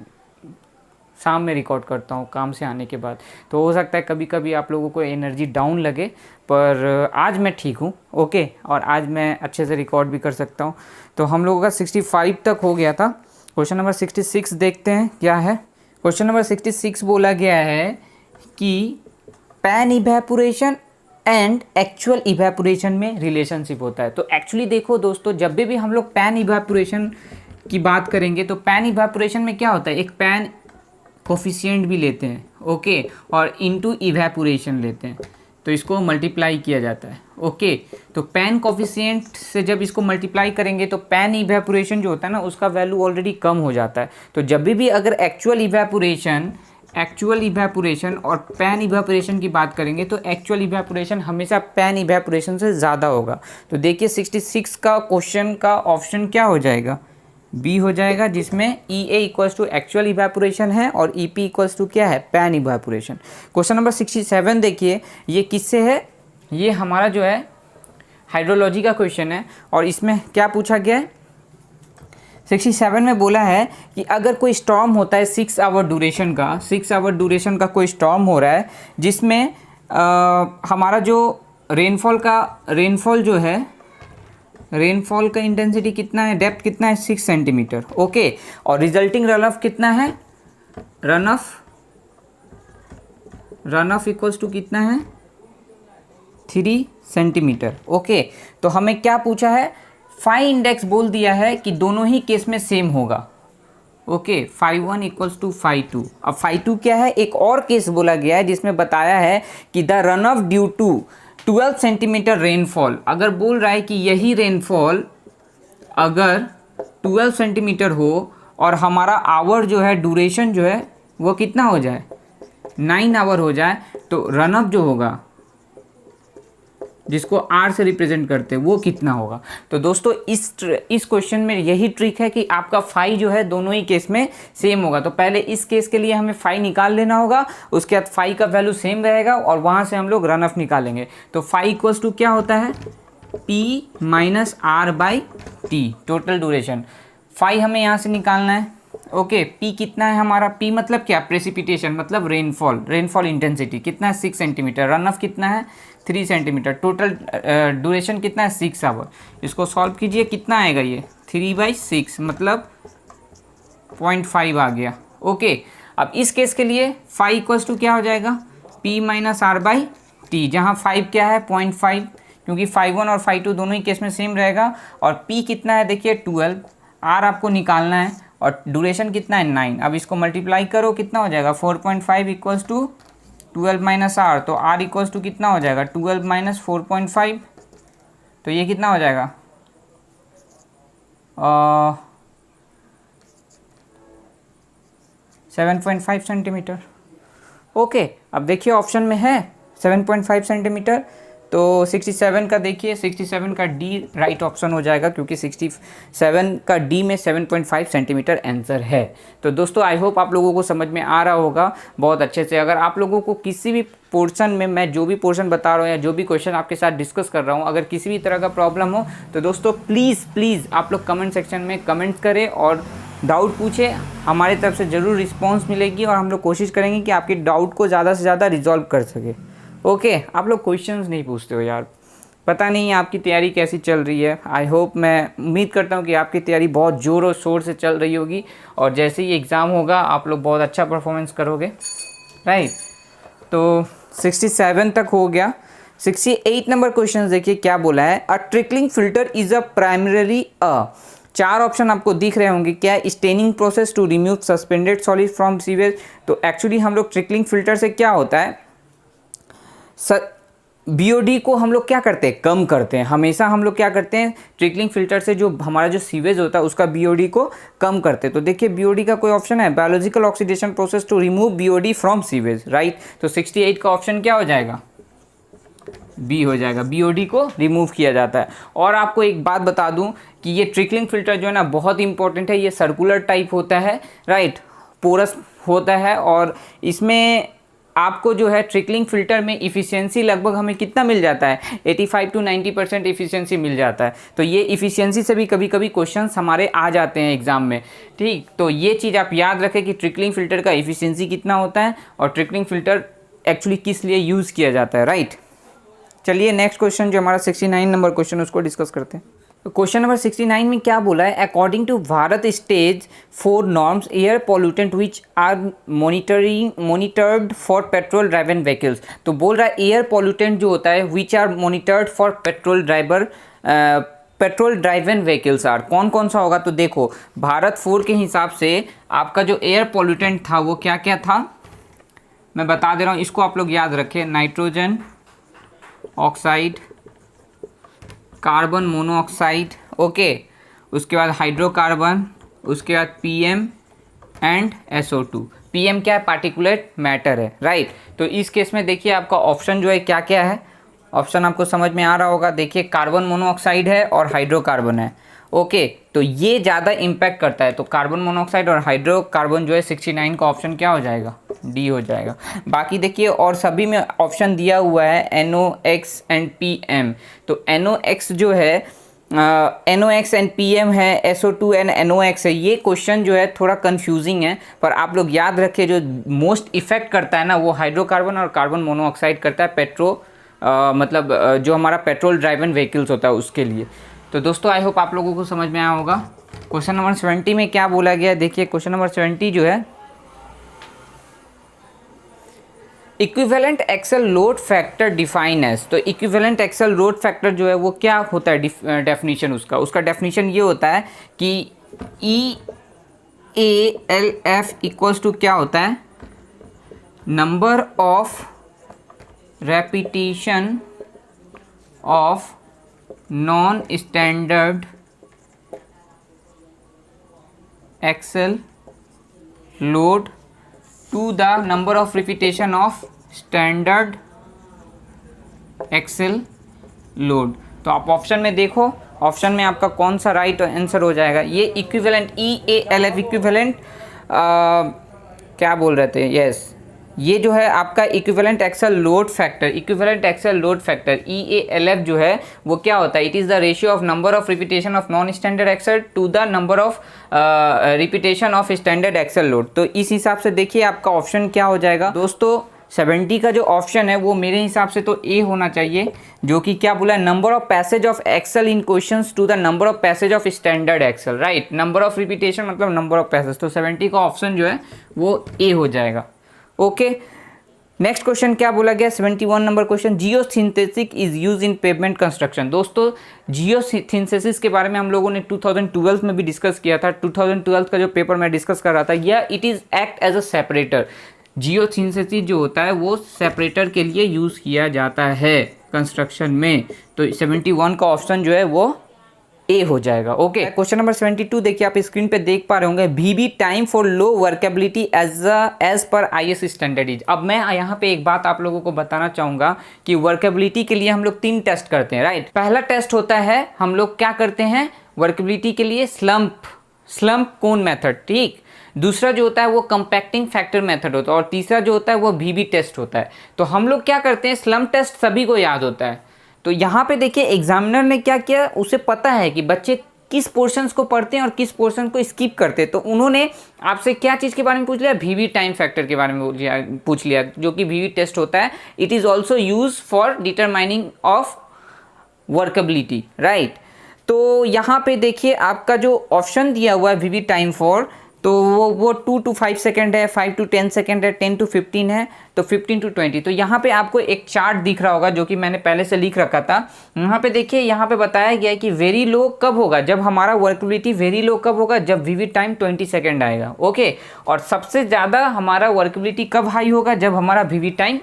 शाम में रिकॉर्ड करता हूँ काम से आने के बाद, तो हो सकता है कभी कभी आप लोगों को एनर्जी डाउन लगे, पर आज मैं ठीक हूँ, ओके। और आज मैं अच्छे से रिकॉर्ड भी कर सकता हूँ। तो हम लोगों का 65 तक हो गया था। क्वेश्चन नंबर 66 देखते हैं क्या है। क्वेश्चन नंबर 66 बोला गया है कि pan evaporation and actual evaporation में रिलेशनशिप होता है। तो एक्चुअली देखो दोस्तों, जब भी हम लोग पैन इवेपोरेशन की बात करेंगे तो पैन इवेपोरेशन में क्या होता है, एक पैन कोफिशिएंट भी लेते हैं, ओके, और इनटू इवेपोरेशन लेते हैं, तो इसको मल्टीप्लाई किया जाता है, ओके। तो पैन कोफिशिएंट से जब इसको मल्टीप्लाई करेंगे तो पैन इवेपोरेशन जो होता है ना, उसका वैल्यू ऑलरेडी कम हो जाता है। तो जब भी अगर एक्चुअल इवेपोरेशन और पैन इवेपोरेशन की बात करेंगे तो एक्चुअल इवेपोरेशन हमेशा पैन इवेपोरेशन से ज़्यादा होगा। तो देखिए 66 का क्वेश्चन का ऑप्शन क्या हो जाएगा, बी हो जाएगा, जिसमें EA equals to actual evaporation है और EP इक्वल्स टू क्या है, पैन इवेपोरेशन। क्वेश्चन नंबर 67 देखिए, ये किससे है, ये हमारा जो है हाइड्रोलॉजी का क्वेश्चन है, और इसमें क्या पूछा गया है, 67 में बोला है कि अगर कोई स्टॉर्म होता है 6 आवर ड्यूरेशन का कोई स्टॉर्म हो रहा है, जिसमें हमारा जो रेनफॉल का इंटेंसिटी कितना है, डेप्थ कितना है, 6 सेंटीमीटर, ओके। और रिजल्टिंग रन ऑफ कितना है, रन ऑफ इक्वल्स टू कितना है, 3 सेंटीमीटर, ओके। तो हमें क्या पूछा है, फाई इंडेक्स बोल दिया है कि दोनों ही केस में सेम होगा, ओके। φ1 equals to φ2। अब φ2 क्या है, एक और केस बोला गया है जिसमें बताया है कि the run off due to 12 centimetre rainfall, अगर बोल रहा है कि यही रेनफॉल अगर 12 सेंटीमीटर हो और हमारा आवर जो है, ड्यूरेशन जो है वो कितना हो जाए, 9 आवर हो जाए, तो रन अप जो होगा जिसको आर से रिप्रेजेंट करते हैं वो कितना होगा। तो दोस्तों इस क्वेश्चन में यही ट्रिक है कि आपका फाई जो है दोनों ही केस में सेम होगा। तो पहले इस केस के लिए हमें फाई निकाल लेना होगा, उसके बाद फाई का वैल्यू सेम रहेगा और वहाँ से हम लोग रन ऑफ निकालेंगे। तो फाई इक्वल्स टू क्या होता है, P minus R by T, total duration. Phi हमें यहाँ से निकालना है। ओके, पी कितना है हमारा, पी मतलब क्या, प्रेसिपिटेशन मतलब रेनफॉल इंटेंसिटी कितना है 6 सेंटीमीटर, रन ऑफ कितना है 3 सेंटीमीटर, टोटल ड्यूरेशन कितना है 6 आवर। इसको सॉल्व कीजिए, कितना आएगा ये 3/6 मतलब 0.5 आ गया। ओके, अब इस केस के लिए फाई इक्वल्स टू क्या हो जाएगा, P minus R by T, जहाँ 5 क्या है 0.5, क्योंकि 5.1 और 5.2 दोनों ही केस में सेम रहेगा। और पी कितना है देखिए 12, आर आपको निकालना है और ड्यूरेशन कितना है 9। अब इसको मल्टीप्लाई करो, कितना हो जाएगा 4.5 इक्वल्स टू 12 माइनस आर, तो आर इक्वल्स टू कितना हो जाएगा 12 माइनस 4.5, तो ये कितना हो जाएगा 7.5 सेंटीमीटर। ओके, अब देखिए ऑप्शन में है 7.5 सेंटीमीटर, तो 67 का देखिए, 67 का डी राइट ऑप्शन हो जाएगा, क्योंकि 67 का डी में 7.5 सेंटीमीटर आंसर है। तो दोस्तों आई होप आप लोगों को समझ में आ रहा होगा बहुत अच्छे से। अगर आप लोगों को किसी भी पोर्शन में, मैं जो भी पोर्शन बता रहा हूँ या जो भी क्वेश्चन आपके साथ डिस्कस कर रहा हूँ, अगर किसी भी तरह का प्रॉब्लम हो तो दोस्तों प्लीज़ आप लोग कमेंट सेक्शन में कमेंट करें और डाउट पूछे, हमारी तरफ से ज़रूर रिस्पॉन्स मिलेगी और हम लोग कोशिश करेंगे कि आपके डाउट को ज़्यादा से ज़्यादा रिजॉल्व कर सके। ओके, आप लोग क्वेश्चंस नहीं पूछते हो यार, पता नहीं आपकी तैयारी कैसी चल रही है। आई होप, मैं उम्मीद करता हूँ कि आपकी तैयारी बहुत ज़ोर और शोर से चल रही होगी और जैसे ही एग्ज़ाम होगा आप लोग बहुत अच्छा परफॉर्मेंस करोगे, राइट। तो 67 तक हो गया। 68 नंबर क्वेश्चन देखिए क्या बोला है, a trickling filter is a primary a, 4 option आपको दिख रहे होंगे, क्या है, staining process to remove suspended solid from sewage. तो एक्चुअली हम लोग ट्रिकलिंग फिल्टर से क्या होता है, बीओडी को हम लोग क्या करते हैं, कम करते हैं। हमेशा हम लोग क्या करते हैं, ट्रिकलिंग फिल्टर से जो हमारा जो सीवेज होता है उसका बीओडी को कम करते हैं। तो देखिए बीओडी का कोई ऑप्शन है, biological oxidation process to remove BOD from sewage, right. तो 68 का ऑप्शन क्या हो जाएगा, बी हो जाएगा, बीओडी को रिमूव किया जाता है। और आपको एक बात बता दूं कि ये ट्रिकलिंग फिल्टर जो है ना बहुत इंपॉर्टेंट है, ये सर्कुलर टाइप होता है, राइट, पोरस होता है और इसमें आपको जो है ट्रिकलिंग फिल्टर में इफ़िशियंसी लगभग हमें कितना मिल जाता है, 85 to 90% इफ़िशियंसी मिल जाता है। तो ये इफ़िशियंसी से भी कभी कभी क्वेश्चंस हमारे आ जाते हैं एग्जाम में, ठीक। तो ये चीज़ आप याद रखें कि ट्रिकलिंग फिल्टर का इफ़िशियंसी कितना होता है और ट्रिकलिंग फिल्टर एक्चुअली किस लिए यूज़ किया जाता है, राइट। चलिए नेक्स्ट क्वेश्चन जो हमारा 69 नंबर क्वेश्चन उसको डिस्कस करते हैं। तो क्वेश्चन नंबर 69 में क्या बोला है, according to Bharat stage 4 norms air pollutant which are monitored for petrol driven vehicles. तो बोल रहा है एयर पॉल्यूटेंट जो होता है which are monitored for petrol driven vehicles are, कौन कौन सा होगा। तो देखो भारत 4 के हिसाब से आपका जो एयर पॉल्यूटेंट था वो क्या क्या था, मैं बता दे रहा हूँ, इसको आप लोग याद रखें, nitrogen oxide, carbon monoxide, okay, उसके बाद हाइड्रोकार्बन, उसके बाद पीएम एंड SO2। पीएम क्या है, पार्टिकुलेट मैटर है, राइट। तो इस केस में देखिए आपका ऑप्शन जो है क्या क्या है, ऑप्शन आपको समझ में आ रहा होगा, देखिए कार्बन मोनोऑक्साइड है और हाइड्रोकार्बन है, ओके। तो ये ज़्यादा इम्पैक्ट करता है, तो कार्बन मोनोऑक्साइड और हाइड्रोकार्बन जो है 69 का ऑप्शन क्या हो जाएगा, डी हो जाएगा। बाकी देखिए और सभी में ऑप्शन दिया हुआ है NOx एंड PM। तो NOx जो है NOx एंड PM है, SO2 एंड NOx है। ये क्वेश्चन जो है थोड़ा कंफ्यूजिंग है, पर आप लोग याद रखें जो मोस्ट इफेक्ट करता है ना वो हाइड्रोकार्बन और कार्बन मोनोऑक्साइड करता है मतलब जो हमारा पेट्रोल ड्राइवन व्हीकल्स होता है उसके लिए। तो दोस्तों आई होप आप लोगों को समझ में आया होगा। क्वेश्चन नंबर 70 में क्या बोला गया, देखिए क्वेश्चन नंबर 70 जो है, equivalent axle load factor define as. तो इक्विवेलेंट एक्सल लोड फैक्टर जो है वो क्या होता है, डेफिनेशन उसका डेफिनेशन ये होता है कि EALF इक्वल्स टू क्या होता है, number of repetition of non standard axle load to the number of repetition of standard axle load. तो आप ऑप्शन में देखो, ऑप्शन में आपका कौन सा राइट आंसर हो जाएगा। ये इक्विवेलेंट EALF इक्विवेलेंट क्या बोल रहे थे, यस ये जो है आपका equivalent axle load factor, equivalent axle load factor EALF जो है वो क्या होता है, it is the ratio of number of repetition of non standard axle to the number of repetition of standard axle load. तो इस हिसाब से देखिए आपका ऑप्शन क्या हो जाएगा दोस्तों, 70 का जो ऑप्शन है वो मेरे हिसाब से तो ए होना चाहिए, जो कि क्या बोला है, number of passage of axle in questions to the number of passage of standard axle, right. Number of repetition मतलब नंबर ऑफ पैसेज, तो 70 का ऑप्शन जो है वो ए हो जाएगा। ओके, नेक्स्ट क्वेश्चन क्या बोला गया, 71 number question, geosynthesis is use in pavement construction. दोस्तों जियोसिंथेसिस के बारे में हम लोगों ने 2012 में भी डिस्कस किया था। 2012 का जो पेपर मैं डिस्कस कर रहा था, यह it is act as a separator. Geosynthesis जो होता है वो सेपरेटर के लिए यूज़ किया जाता है कंस्ट्रक्शन में। तो 71 का ऑप्शन जो है वो ए हो जाएगा। ओके, क्वेश्चन नंबर 72 देखिए, आप स्क्रीन पे देख पा रहे होंगे, VB time for low workability as per IS standard is. अब मैं यहाँ पे एक बात आप लोगों को बताना चाहूँगा कि वर्केबिलिटी के लिए हम लोग 3 टेस्ट करते हैं, राइट। पहला टेस्ट होता है, हम लोग क्या करते हैं वर्केबिलिटी के लिए, स्लम्प कोन मेथड, ठीक। दूसरा जो होता है वो कंपैक्टिंग फैक्टर मेथड होता है, और तीसरा जो होता है वो VB टेस्ट होता है। तो हम लोग क्या करते हैं, स्लम्प टेस्ट सभी को याद होता है। तो यहाँ पे देखिए एग्जामिनर ने क्या किया, उसे पता है कि बच्चे किस पोर्शंस को पढ़ते हैं और किस पोर्शन को स्किप करते हैं। तो उन्होंने आपसे क्या चीज़ के बारे में पूछ लिया, VB टाइम फैक्टर के बारे में पूछ लिया, जो कि VB टेस्ट होता है। It is also use for determining of workability, right. तो यहाँ पे देखिए आपका जो ऑप्शन दिया हुआ है VB टाइम फॉर, तो वो 2 to 5 सेकेंड है, 5 to 10 सेकेंड है, 10 to 15 है, तो 15 to 20। तो यहाँ पे आपको एक चार्ट दिख रहा होगा जो कि मैंने पहले से लिख रखा था। यहाँ पे देखिए, यहाँ पे बताया गया है कि वेरी लो कब होगा, जब हमारा वर्केबिलिटी वेरी लो कब होगा, जब VB टाइम 20 सेकेंड आएगा। ओके, और सबसे ज़्यादा हमारा वर्केबिलिटी कब हाई होगा, जब हमारा VB टाइम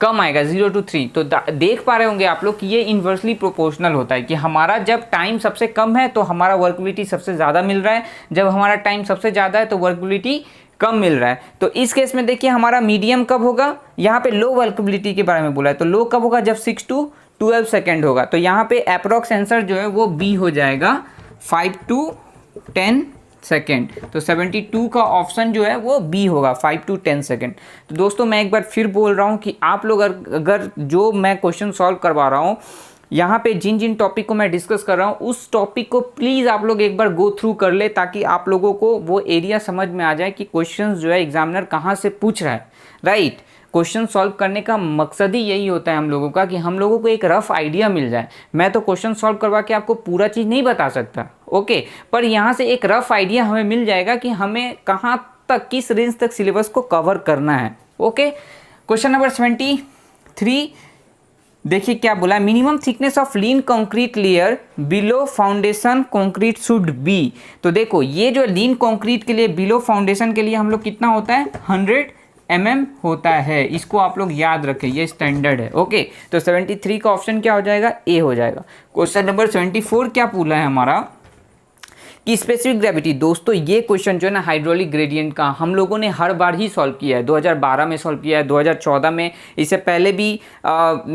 कम आएगा, 0 to 3। तो देख पा रहे होंगे आप लोग कि ये इन्वर्सली प्रोपोर्शनल होता है कि हमारा जब टाइम सबसे कम है तो हमारा वर्केबिलिटी सबसे ज़्यादा मिल रहा है, जब हमारा टाइम सबसे ज़्यादा है तो वर्केबिलिटी कम मिल रहा है। तो इस केस में देखिए हमारा मीडियम कब होगा, यहाँ पे लो वर्केबिलिटी के बारे में बोला है, तो लो कब होगा, जब 6 to 12 सेकेंड होगा। तो यहाँ पे अप्रॉक्स आंसर जो है वो बी हो जाएगा, 5 to 10 सेकेंड। तो 72 का ऑप्शन जो है वो बी होगा, 5 to 10 सेकेंड। तो दोस्तों मैं एक बार फिर बोल रहा हूँ कि आप लोग अगर जो मैं क्वेश्चन सॉल्व करवा रहा हूँ, यहाँ पे जिन जिन टॉपिक को मैं डिस्कस कर रहा हूँ, उस टॉपिक को प्लीज़ आप लोग एक बार गो थ्रू कर ले, ताकि आप लोगों को वो एरिया समझ में आ जाए कि क्वेश्चन जो है एग्जामिनर कहाँ से पूछ रहा है, राइट। क्वेश्चन सॉल्व करने का मकसद ही यही होता है हम लोगों का, कि हम लोगों को एक रफ आइडिया मिल जाए। मैं तो क्वेश्चन सॉल्व करवा के आपको पूरा चीज़ नहीं बता सकता, ओके, पर यहाँ से एक रफ आइडिया हमें मिल जाएगा कि हमें कहाँ तक, किस रेंज तक सिलेबस को कवर करना है। ओके, क्वेश्चन नंबर 73 देखिए क्या बोला है, minimum thickness of lean concrete layer below foundation concrete should be. तो देखो ये जो लीन कंक्रीट के लिए, बिलो फाउंडेशन के लिए हम लोग कितना होता है, 100 mm होता है। इसको आप लोग याद रखें, ये स्टैंडर्ड है। ओके, तो 73 का ऑप्शन क्या हो जाएगा, ए हो जाएगा। क्वेश्चन नंबर 74 क्या पूछा है हमारा, कि स्पेसिफिक ग्रेविटी। दोस्तों ये क्वेश्चन जो है ना हाइड्रोलिक ग्रेडियंट का, हम लोगों ने हर बार ही सॉल्व किया है। 2012 में सॉल्व किया है, 2014 में, इससे पहले भी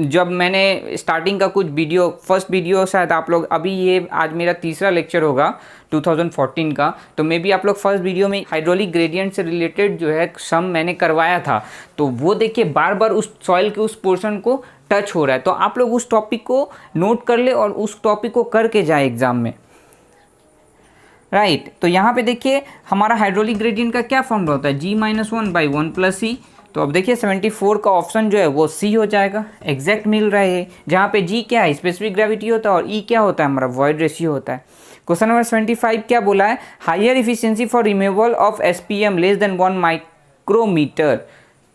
जब मैंने स्टार्टिंग का कुछ वीडियो, फर्स्ट वीडियो शायद आप लोग, अभी ये आज मेरा तीसरा लेक्चर होगा 2014 का, तो मे बी आप लोग फर्स्ट वीडियो में हाइड्रोलिक ग्रेडियंट से रिलेटेड जो है सम मैंने करवाया था। तो वो देखिए बार बार उस सॉइल के उस पोर्शन को टच हो रहा है, तो आप लोग उस टॉपिक को नोट कर ले और उस टॉपिक को करके जाए एग्जाम में, राइट। तो यहाँ पे देखिए हमारा हाइड्रोलिक ग्रेडियंट का क्या फॉर्मूला होता है, G-1/1 + C। तो अब देखिए 74 का ऑप्शन जो है वो सी हो जाएगा, एग्जैक्ट मिल रहा है, जहाँ पे जी क्या है, स्पेसिफिक ग्रेविटी होता है, और ई क्या होता है, हमारा वॉइड रेशियो होता है। क्वेश्चन नंबर 75 क्या बोला है, higher efficiency for removal of SPM less than 1 micrometer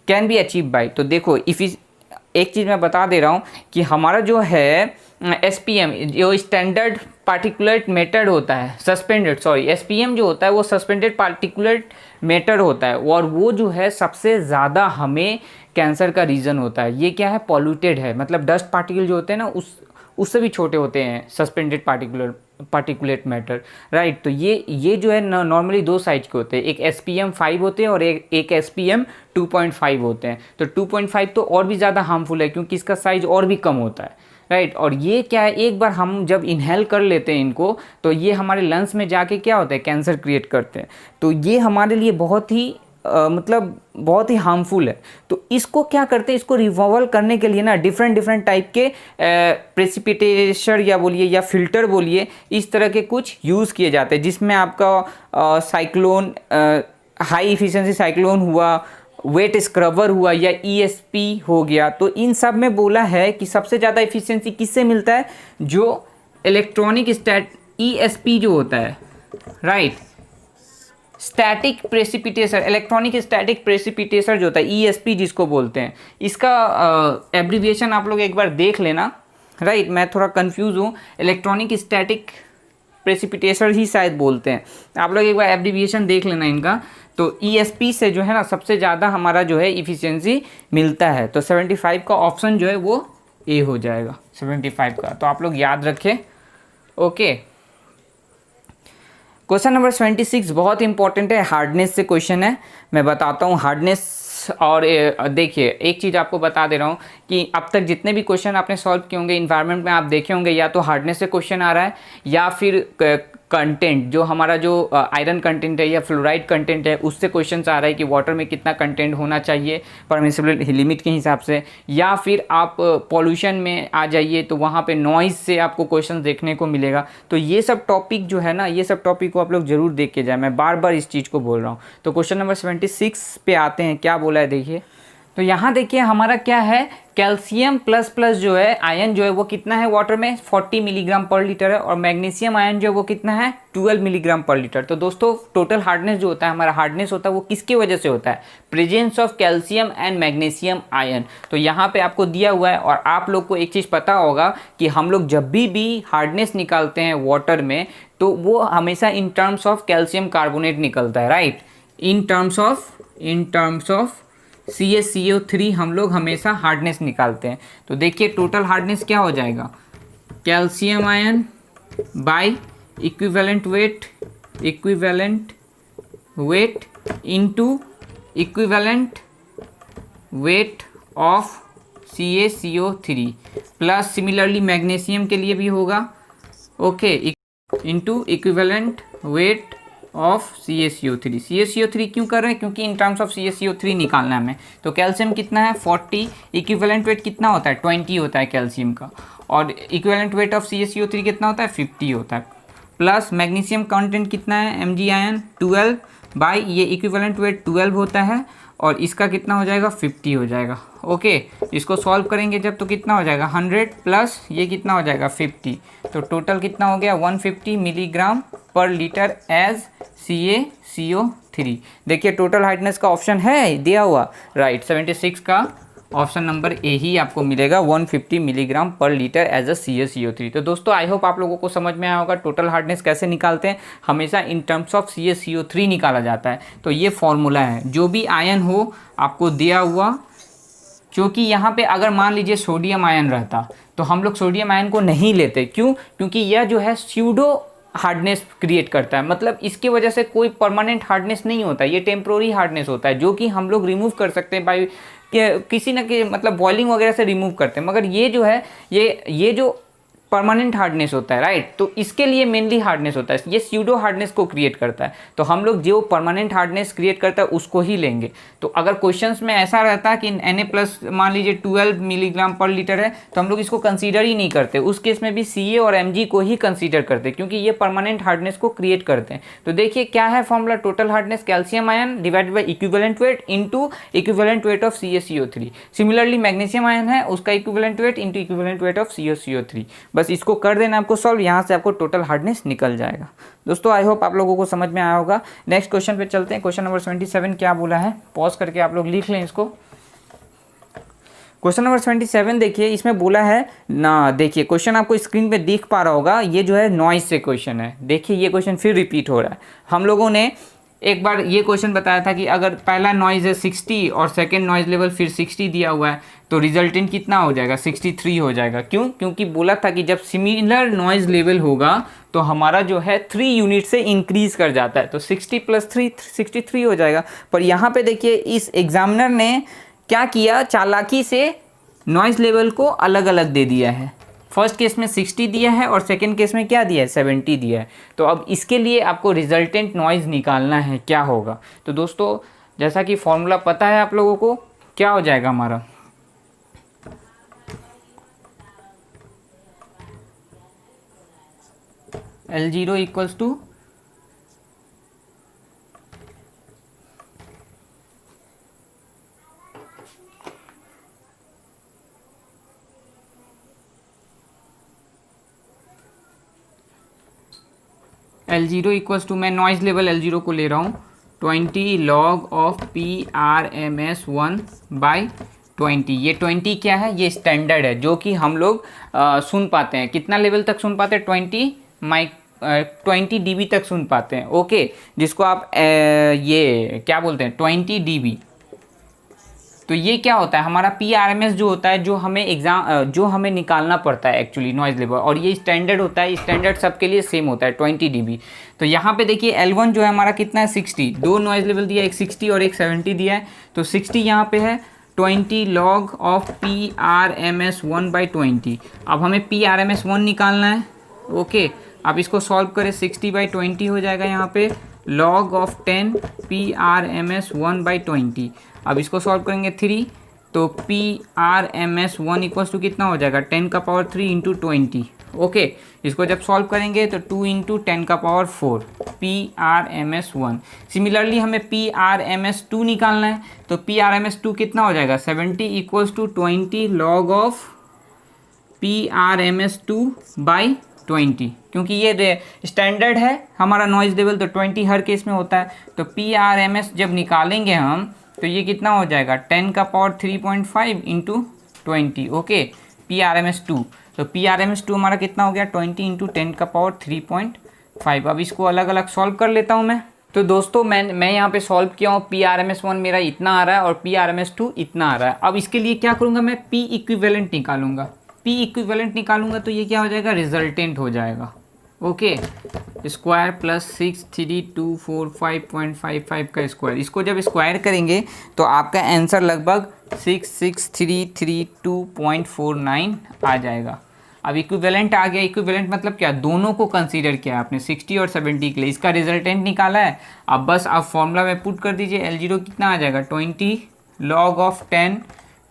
can be achieve by. तो देखो एक चीज़ मैं बता दे रहा हूँ कि हमारा जो है SPM जो स्टैंडर्ड पार्टिकुलेट मेथड होता है, SPM जो होता है वो सस्पेंडेड पार्टिकुलेट मेथड होता है, और वो जो है सबसे ज़्यादा हमें कैंसर का रीज़न होता है। ये क्या है, पॉल्यूटेड है, मतलब डस्ट पार्टिकल जो होते हैं ना उससे भी छोटे होते हैं सस्पेंडेड पार्टिकुलेट मैटर, राइट। तो ये जो है नॉर्मली दो साइज के होते हैं, एक SPM 5 होते हैं और एक SPM 2.5 होते हैं। तो 2.5 तो और भी ज़्यादा हार्मफुल है क्योंकि इसका साइज और भी कम होता है, राइट। और ये क्या है, एक बार हम जब इनहेल कर लेते हैं इनको तो ये हमारे लंग्स में जाके क्या होता है, कैंसर क्रिएट करते हैं। तो ये हमारे लिए बहुत ही मतलब बहुत ही हार्मफुल है। तो इसको क्या करते हैं, इसको रिमूवल करने के लिए ना डिफरेंट टाइप के प्रेसिपिटेशन या बोलिए या फिल्टर बोलिए, इस तरह के कुछ यूज़ किए जाते हैं, जिसमें आपका साइक्लोन, हाई इफिशिएंसी साइक्लोन हुआ, वेट स्क्रबर हुआ या ESP हो गया। तो इन सब में बोला है कि सबसे ज़्यादा इफिशिएंसी किससे मिलता है, जो इलेक्ट्रॉनिक ESP जो होता है, right, static precipitation, electronic static precipitation जो होता है ESP जिसको बोलते हैं, इसका एब्रीविएशन आप लोग एक बार देख लेना, राइट। मैं थोड़ा कंफ्यूज हूँ, इलेक्ट्रॉनिक स्टैटिक प्रेसिपिटेशन ही शायद बोलते हैं, आप लोग एक बार एब्रीविएशन देख लेना इनका। तो ESP से जो है ना सबसे ज़्यादा हमारा जो है इफिशिएंसी मिलता है। तो 75 का ऑप्शन जो है वो A हो जाएगा, 75 का। तो आप लोग याद रखें, ओके। क्वेश्चन नंबर 26 बहुत इंपॉर्टेंट है, हार्डनेस से क्वेश्चन है। मैं बताता हूँ हार्डनेस। और देखिए एक चीज़ आपको बता दे रहा हूँ कि अब तक जितने भी क्वेश्चन आपने सॉल्व किए होंगे इन्वायरमेंट में, आप देखे होंगे या तो हार्डनेस से क्वेश्चन आ रहा है या फिर कंटेंट, जो हमारा जो आयरन कंटेंट है या फ्लोराइड कंटेंट है उससे क्वेश्चन आ रहा है कि वाटर में कितना कंटेंट होना चाहिए परमिसिबल लिमिट के हिसाब से, या फिर आप पॉल्यूशन में आ जाइए तो वहाँ पे नॉइज़ से आपको क्वेश्चन देखने को मिलेगा। तो ये सब टॉपिक जो है ना, ये सब टॉपिक को आप लोग जरूर देख के जाए, मैं बार बार इस चीज़ को बोल रहा हूँ। तो क्वेश्चन नंबर 26 पे आते हैं, क्या बोला है देखिए। तो यहाँ देखिए हमारा क्या है, कैल्शियम प्लस जो है आयन जो है वो कितना है वाटर में 40 मिलीग्राम पर लीटर है, और मैग्नीशियम आयन जो है वो कितना है 12 मिलीग्राम पर लीटर। तो दोस्तों टोटल हार्डनेस जो होता है, हमारा हार्डनेस होता है वो किसकी वजह से होता है, presence of calcium and magnesium ion. तो यहाँ पे आपको दिया हुआ है, और आप लोग को एक चीज़ पता होगा कि हम लोग जब भी हार्डनेस निकालते हैं वाटर में तो वो हमेशा in terms of calcium carbonate निकलता है, right. In terms of CaCO3 हम लोग हमेशा हार्डनेस निकालते हैं। तो देखिए टोटल हार्डनेस क्या हो जाएगा, calcium ion by equivalent weight into equivalent weight of CaCO3 plus similarly magnesium के लिए भी होगा, okay, into equivalent weight of CaCO3। CaCO3 क्यों कर रहे हैं, क्योंकि इन टर्म्स ऑफ CaCO3 निकालना है हमें। तो कैल्शियम कितना है 40, इक्विवेलेंट वेट कितना होता है 20 होता है कैल्शियम का, और इक्विवेलेंट वेट ऑफ CaCO3 कितना होता है 50 होता है, प्लस मैग्नीशियम कंटेंट कितना है Mg आयन 12 बाई ये इक्विवेलेंट वेट 12 होता है, और इसका कितना हो जाएगा 50 हो जाएगा, ओके। इसको सॉल्व करेंगे जब तो कितना हो जाएगा 100 प्लस ये कितना हो जाएगा 50, तो टोटल कितना हो गया 150 मिलीग्राम पर लीटर एज CaCO3। देखिए टोटल हार्डनेस का ऑप्शन है दिया हुआ, राइट। 76 का ऑप्शन नंबर ए ही आपको मिलेगा, 150 मिलीग्राम पर लीटर एज अ CaCO3। तो दोस्तों आई होप आप लोगों को समझ में आया होगा टोटल हार्डनेस कैसे निकालते हैं, हमेशा इन टर्म्स ऑफ CaCO3 निकाला जाता है। तो ये फॉर्मूला है, जो भी आयन हो आपको दिया हुआ, क्योंकि यहाँ पे अगर मान लीजिए सोडियम आयन रहता तो हम लोग सोडियम आयन को नहीं लेते, क्यों, क्योंकि यह जो है स्यूडो हार्डनेस क्रिएट करता है, मतलब इसकी वजह से कोई परमानेंट हार्डनेस नहीं होता, ये टेम्प्रोरी हार्डनेस होता है, जो कि हम लोग रिमूव कर सकते हैं बाय किसी न कि मतलब बॉइलिंग वगैरह से रिमूव करते हैं। मगर ये जो है ये जो परमानेंट हार्डनेस होता है, राइट, तो इसके लिए मेनली हार्डनेस होता है, ये स्यूडो हार्डनेस को क्रिएट करता है। तो हम लोग जो परमानेंट हार्डनेस क्रिएट करता है उसको ही लेंगे। तो अगर क्वेश्चंस में ऐसा रहता है कि Na+ मान लीजिए 12 मिलीग्राम पर लीटर है तो हम लोग इसको कंसीडर ही नहीं करते, उस केस में भी Ca और Mg को ही कंसीडर करते क्योंकि ये परमानेंट हार्डनेस को क्रिएट करते हैं। तो देखिए क्या है formula, total hardness calcium ion divided by equivalent weight into equivalent weight of CaCO3। Similarly magnesium ion है उसका equivalent weight into equivalent weight of CaCO3। बस इसको कर देना आपको सॉल्व, यहाँ से आपको टोटल हार्डनेस निकल जाएगा। दोस्तों आई होप आप लोगों को समझ में आया होगा। नेक्स्ट क्वेश्चन पे चलते हैं। क्वेश्चन नंबर 27 क्या बोला है, पॉज करके आप लोग लिख लें इसको। क्वेश्चन नंबर 27 देखिए, इसमें बोला है ना, देखिए क्वेश्चन आपको स्क्रीन पे दिख पा रहा होगा, ये जो है नॉइज से क्वेश्चन है। देखिए ये क्वेश्चन फिर रिपीट हो रहा है। हम लोगों ने एक बार ये क्वेश्चन बताया था कि अगर पहला नॉइज़ है 60 और सेकंड नॉइज़ लेवल फिर 60 दिया हुआ है, तो रिजल्टेंट कितना हो जाएगा, 63 हो जाएगा। क्यों? क्योंकि बोला था कि जब सिमिलर नॉइज़ लेवल होगा तो हमारा जो है 3 यूनिट से इंक्रीज कर जाता है, तो 60 + 3 63 हो जाएगा। पर यहाँ पे देखिए इस एग्जामिनर ने क्या किया, चालाकी से नॉइज़ लेवल को अलग अलग दे दिया है। फर्स्ट केस में 60 दिया है और सेकंड केस में क्या दिया है, 70 दिया है। तो अब इसके लिए आपको रिजल्टेंट नॉइज़ निकालना है, क्या होगा। तो दोस्तों जैसा कि फॉर्मूला पता है आप लोगों को, क्या हो जाएगा हमारा, L0 = मैं नॉइज़ लेवल L0 को ले रहा हूँ 20 log of PRMS1/20। ये 20 क्या है, ये स्टैंडर्ड है जो कि हम लोग सुन पाते हैं। कितना लेवल तक सुन पाते हैं, 20 dB तक सुन पाते हैं। ओके, जिसको आप ये क्या बोलते हैं, 20 dB। तो ये क्या होता है, हमारा PRMS जो होता है, जो हमें निकालना पड़ता है एक्चुअली नॉइज़ लेवल, और ये स्टैंडर्ड होता है। स्टैंडर्ड सबके लिए सेम होता है 20 dB। तो यहाँ पे देखिए L1 जो है हमारा कितना है, 60। दो नॉइज़ लेवल दिया, एक 60 और एक 70 दिया है। तो 60 यहाँ पे है 20 log of PRMS1/20। अब हमें PRMS1 निकालना है। ओके, अब इसको सॉल्व करें, 60/20 हो जाएगा यहाँ पे, log of 10 PRMS1/20। अब इसको सॉल्व करेंगे 3, तो PRMS1 = कितना हो जाएगा, 10⁻³ × 20। ओके, इसको जब सॉल्व करेंगे तो 2 × 10⁻⁴ PRMS1। सिमिलरली हमें PRMS2 निकालना है, तो PRMS2 कितना हो जाएगा, 70 = 20 log of PRMS2/20। क्योंकि ये स्टैंडर्ड है हमारा नॉइज़ लेवल, तो 20 हर केस में होता है। तो PRMS जब निकालेंगे हम तो ये कितना हो जाएगा, 10⁻³ × 20। ओके, PRMS2, तो PRMS2 हमारा कितना हो गया, 20 × 10⁻³ अब इसको अलग अलग सॉल्व कर लेता हूँ मैं। तो दोस्तों मैं यहाँ पे सॉल्व किया हूँ, PRMS1 मेरा इतना आ रहा है और PRMS2 इतना आ रहा है। अब इसके लिए क्या करूँगा, मैं P इक्विवेलेंट निकालूंगा। P इक्विवेलेंट निकालूंगा तो ये क्या हो जाएगा, रिजल्टेंट हो जाएगा। ओके, स्क्वायर + 63245.55 का स्क्वायर, इसको जब स्क्वायर करेंगे तो आपका आंसर लगभग 66332.49 आ जाएगा। अब इक्विवेलेंट आ गया। इक्विवेलेंट मतलब क्या, दोनों को कंसीडर किया आपने 60 और 70 के लिए, इसका रिजल्टेंट निकाला है। अब बस आप फॉर्मूला में पुट कर दीजिए, L0 कितना आ जाएगा, 20 log of 10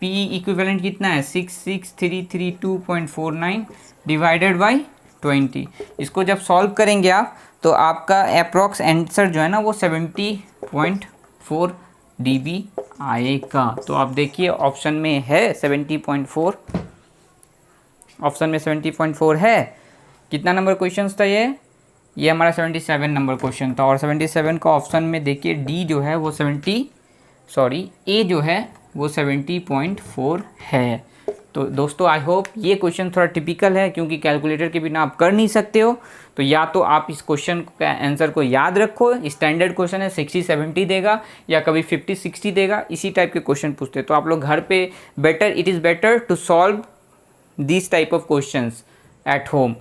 P इक्विवेलेंट कितना है, 66332.49 डिवाइडेड बाई 20। इसको जब सॉल्व करेंगे आप तो आपका अप्रॉक्स आंसर जो है ना वो 70.4 dB आएगा। तो आप देखिए ऑप्शन में है 70.4, ऑप्शन में 70.4 है। कितना नंबर क्वेश्चन था ये हमारा 77 नंबर क्वेश्चन था। और 77 का ऑप्शन में देखिए डी जो है वो ए जो है वो 70.4 है। तो दोस्तों आई होप ये क्वेश्चन थोड़ा टिपिकल है, क्योंकि कैलकुलेटर के बिना आप कर नहीं सकते हो। तो या तो आप इस क्वेश्चन का आंसर को याद रखो, स्टैंडर्ड क्वेश्चन है 60-70 देगा या कभी 50-60 देगा, इसी टाइप के क्वेश्चन पूछते हैं। तो आप लोग घर पे it is better to solve this type of questions at home.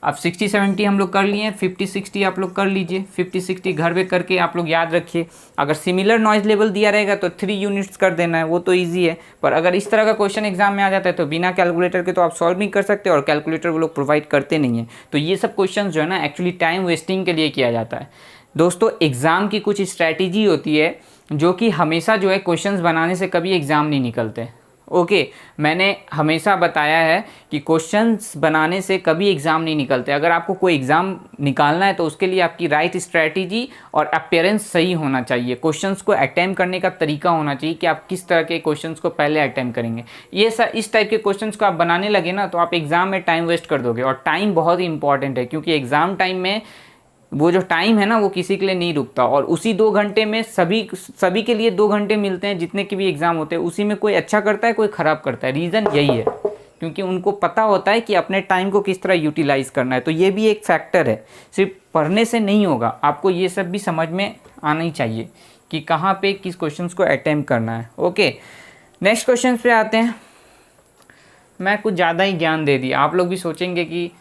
अब 60-70 हम लोग कर लिए हैं, 50-60 आप लोग कर लीजिए। 50-60 घर पे करके आप लोग याद रखिए। अगर सिमिलर नॉइज़ लेवल दिया रहेगा तो 3 यूनिट्स कर देना है, वो तो इजी है। पर अगर इस तरह का क्वेश्चन एग्जाम में आ जाता है तो बिना कैलकुलेटर के तो आप सॉल्व नहीं कर सकते, और कैलकुलेटर वो लोग प्रोवाइड करते नहीं हैं। तो ये सब क्वेश्चन जो है ना एक्चुअली टाइम वेस्टिंग के लिए किया जाता है। दोस्तों एग्ज़ाम की कुछ स्ट्रैटेजी होती है जो कि हमेशा जो है क्वेश्चंस बनाने से कभी एग्ज़ाम नहीं निकलते। ओके, मैंने हमेशा बताया है कि क्वेश्चंस बनाने से कभी एग्ज़ाम नहीं निकलते। अगर आपको कोई एग्ज़ाम निकालना है तो उसके लिए आपकी राइट स्ट्रैटेजी और अपीयरेंस सही होना चाहिए। क्वेश्चंस को अटेम्प्ट करने का तरीका होना चाहिए कि आप किस तरह के क्वेश्चंस को पहले अटेम्प्ट करेंगे। इस टाइप के क्वेश्चंस को आप बनाने लगे ना तो आप एग्ज़ाम में टाइम वेस्ट कर दोगे। और टाइम बहुत ही इंपॉर्टेंट है, क्योंकि एग्ज़ाम टाइम में वो जो टाइम है ना वो किसी के लिए नहीं रुकता। और उसी 2 घंटे में सभी के लिए 2 घंटे मिलते हैं, जितने के भी एग्ज़ाम होते हैं उसी में कोई अच्छा करता है कोई ख़राब करता है। रीज़न यही है, क्योंकि उनको पता होता है कि अपने टाइम को किस तरह यूटिलाइज़ करना है। तो ये भी एक फैक्टर है, सिर्फ पढ़ने से नहीं होगा, आपको ये सब भी समझ में आना ही चाहिए कि कहाँ पे किस क्वेश्चन को अटेम्प्ट करना है। ओके, नेक्स्ट क्वेश्चन पे आते हैं। मैं कुछ ज़्यादा ही ज्ञान दे दिया, आप लोग भी सोचेंगे कि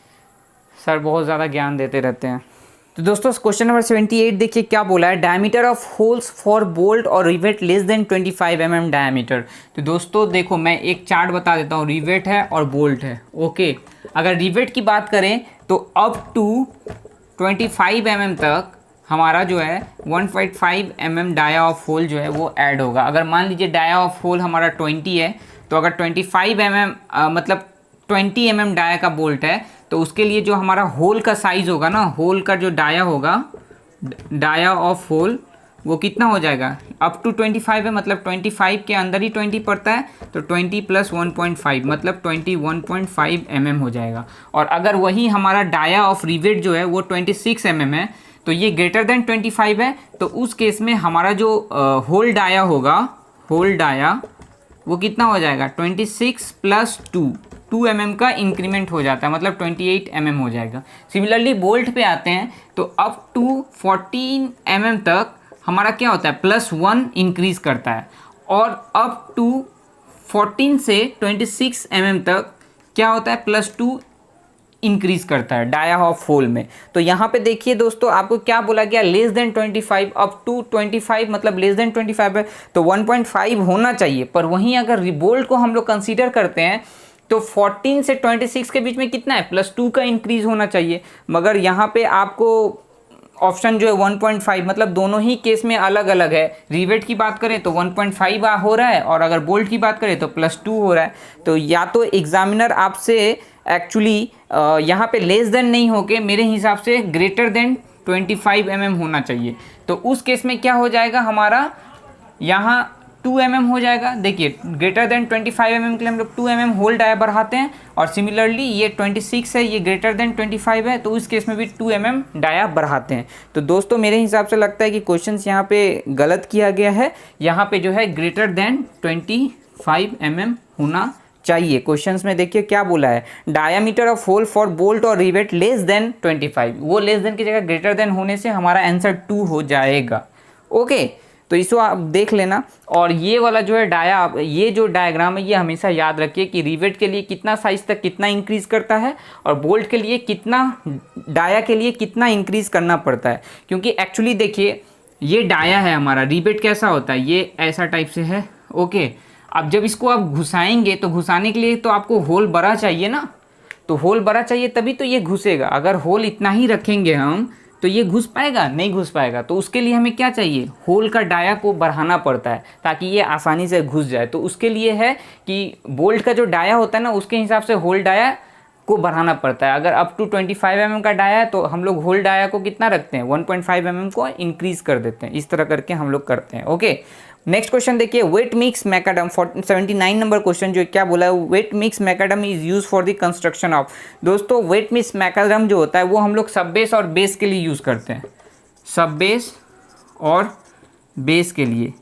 सर बहुत ज़्यादा ज्ञान देते रहते हैं। तो दोस्तों क्वेश्चन नंबर 78 देखिए क्या बोला है, diameter of holes for bolt और rivet less than 25 mm diameter. तो दोस्तों देखो मैं एक चार्ट बता देता हूँ, रिवेट है और बोल्ट है। ओके, अगर रिवेट की बात करें तो अप टू 25 mm तक हमारा जो है 1.5 mm डाया ऑफ होल जो है वो ऐड होगा। अगर मान लीजिए डाया ऑफ होल हमारा 20 है, तो अगर 25 mm मतलब 20 mm डाया का बोल्ट है, तो उसके लिए जो हमारा होल का साइज़ होगा ना, होल का जो डाया होगा, डाया ऑफ होल, वो कितना हो जाएगा, अप टू 25 है, मतलब 25 के अंदर ही 20 पड़ता है, तो 20 + 1.5 मतलब 21.5 mm हो जाएगा। और अगर वही हमारा डाया ऑफ रिवेट जो है वो 26 mm है, तो ये ग्रेटर देन 25 है, तो उस केस में हमारा जो होल डाया होगा, होल डाया वो कितना हो जाएगा, 26 + 2 mm का इंक्रीमेंट हो जाता है, मतलब 28 mm हो जाएगा। सिमिलरली बोल्ट पे आते हैं तो अप टू 14 mm तक हमारा क्या होता है, +1 इंक्रीज़ करता है, और अप टू 14 से 26 mm तक क्या होता है, +2 इंक्रीज़ करता है डाया ऑफ होल में। तो यहाँ पे देखिए दोस्तों आपको क्या बोला गया, लेस देन 25 अप टू 25 मतलब लेस देन 25 है, तो 1.5 होना चाहिए। पर वहीं अगर रिबोल्ट को हम लोग कंसीडर करते हैं तो 14 से 26 के बीच में कितना है, +2 का इंक्रीज़ होना चाहिए। मगर यहाँ पे आपको ऑप्शन जो है 1.5, मतलब दोनों ही केस में अलग अलग है। रिवेट की बात करें तो 1.5 हो रहा है, और अगर बोल्ट की बात करें तो +2 हो रहा है। तो या तो एग्जामिनर आपसे एक्चुअली यहाँ पे लेस देन नहीं होके मेरे हिसाब से ग्रेटर देन 25 mm होना चाहिए। तो उस केस में क्या हो जाएगा, हमारा यहाँ 2 mm हो जाएगा। देखिए ग्रेटर देन 25 mm के लिए हम लोग 2 mm होल डाया बढ़ाते हैं, और सिमिलरली ये 26 है, ये ग्रेटर देन 25 है, तो उस केस में भी 2 mm डाया बढ़ाते हैं। तो दोस्तों मेरे हिसाब से लगता है कि क्वेश्चंस यहाँ पे गलत किया गया है। यहाँ पे जो है ग्रेटर देन 25 mm होना चाहिए। क्वेश्चंस में देखिए क्या बोला है, diameter of hole for bolt और रिवेट लेस देन 25, वो लेस देन की जगह ग्रेटर देन होने से हमारा आंसर 2 हो जाएगा। ओके, तो इसको आप देख लेना। और ये वाला जो है डाया, ये जो डायग्राम है ये हमेशा याद रखिए कि रिवेट के लिए कितना साइज तक कितना इंक्रीज़ करता है, और बोल्ट के लिए कितना, डाया के लिए कितना इंक्रीज़ करना पड़ता है। क्योंकि एक्चुअली देखिए ये डाया है हमारा, रिवेट कैसा होता है, ये ऐसा टाइप से है। ओके, अब जब इसको आप घुसाएंगे तो घुसाने के लिए तो आपको होल बड़ा चाहिए ना, तो होल बड़ा चाहिए तभी तो ये घुसेगा। अगर होल इतना ही रखेंगे हम तो ये घुस पाएगा, नहीं घुस पाएगा। तो उसके लिए हमें क्या चाहिए, होल का डाया को बढ़ाना पड़ता है ताकि ये आसानी से घुस जाए। तो उसके लिए है कि बोल्ट का जो डाया होता है ना, उसके हिसाब से होल डाया को बढ़ाना पड़ता है। अगर अप टू 25 mm का डाया है तो हम लोग होल डाया को कितना रखते हैं, 1.5 mm को इंक्रीज़ कर देते हैं। इस तरह करके हम लोग करते हैं। ओके, नेक्स्ट क्वेश्चन देखिए, wait mix macadam 79 number question जो क्या बोला है, wait mix macadam is use for the construction of. दोस्तों वेट मिक्स मैकाडम जो होता है वो हम लोग सब बेस और बेस के लिए यूज़ करते हैं, सब बेस और बेस के लिए।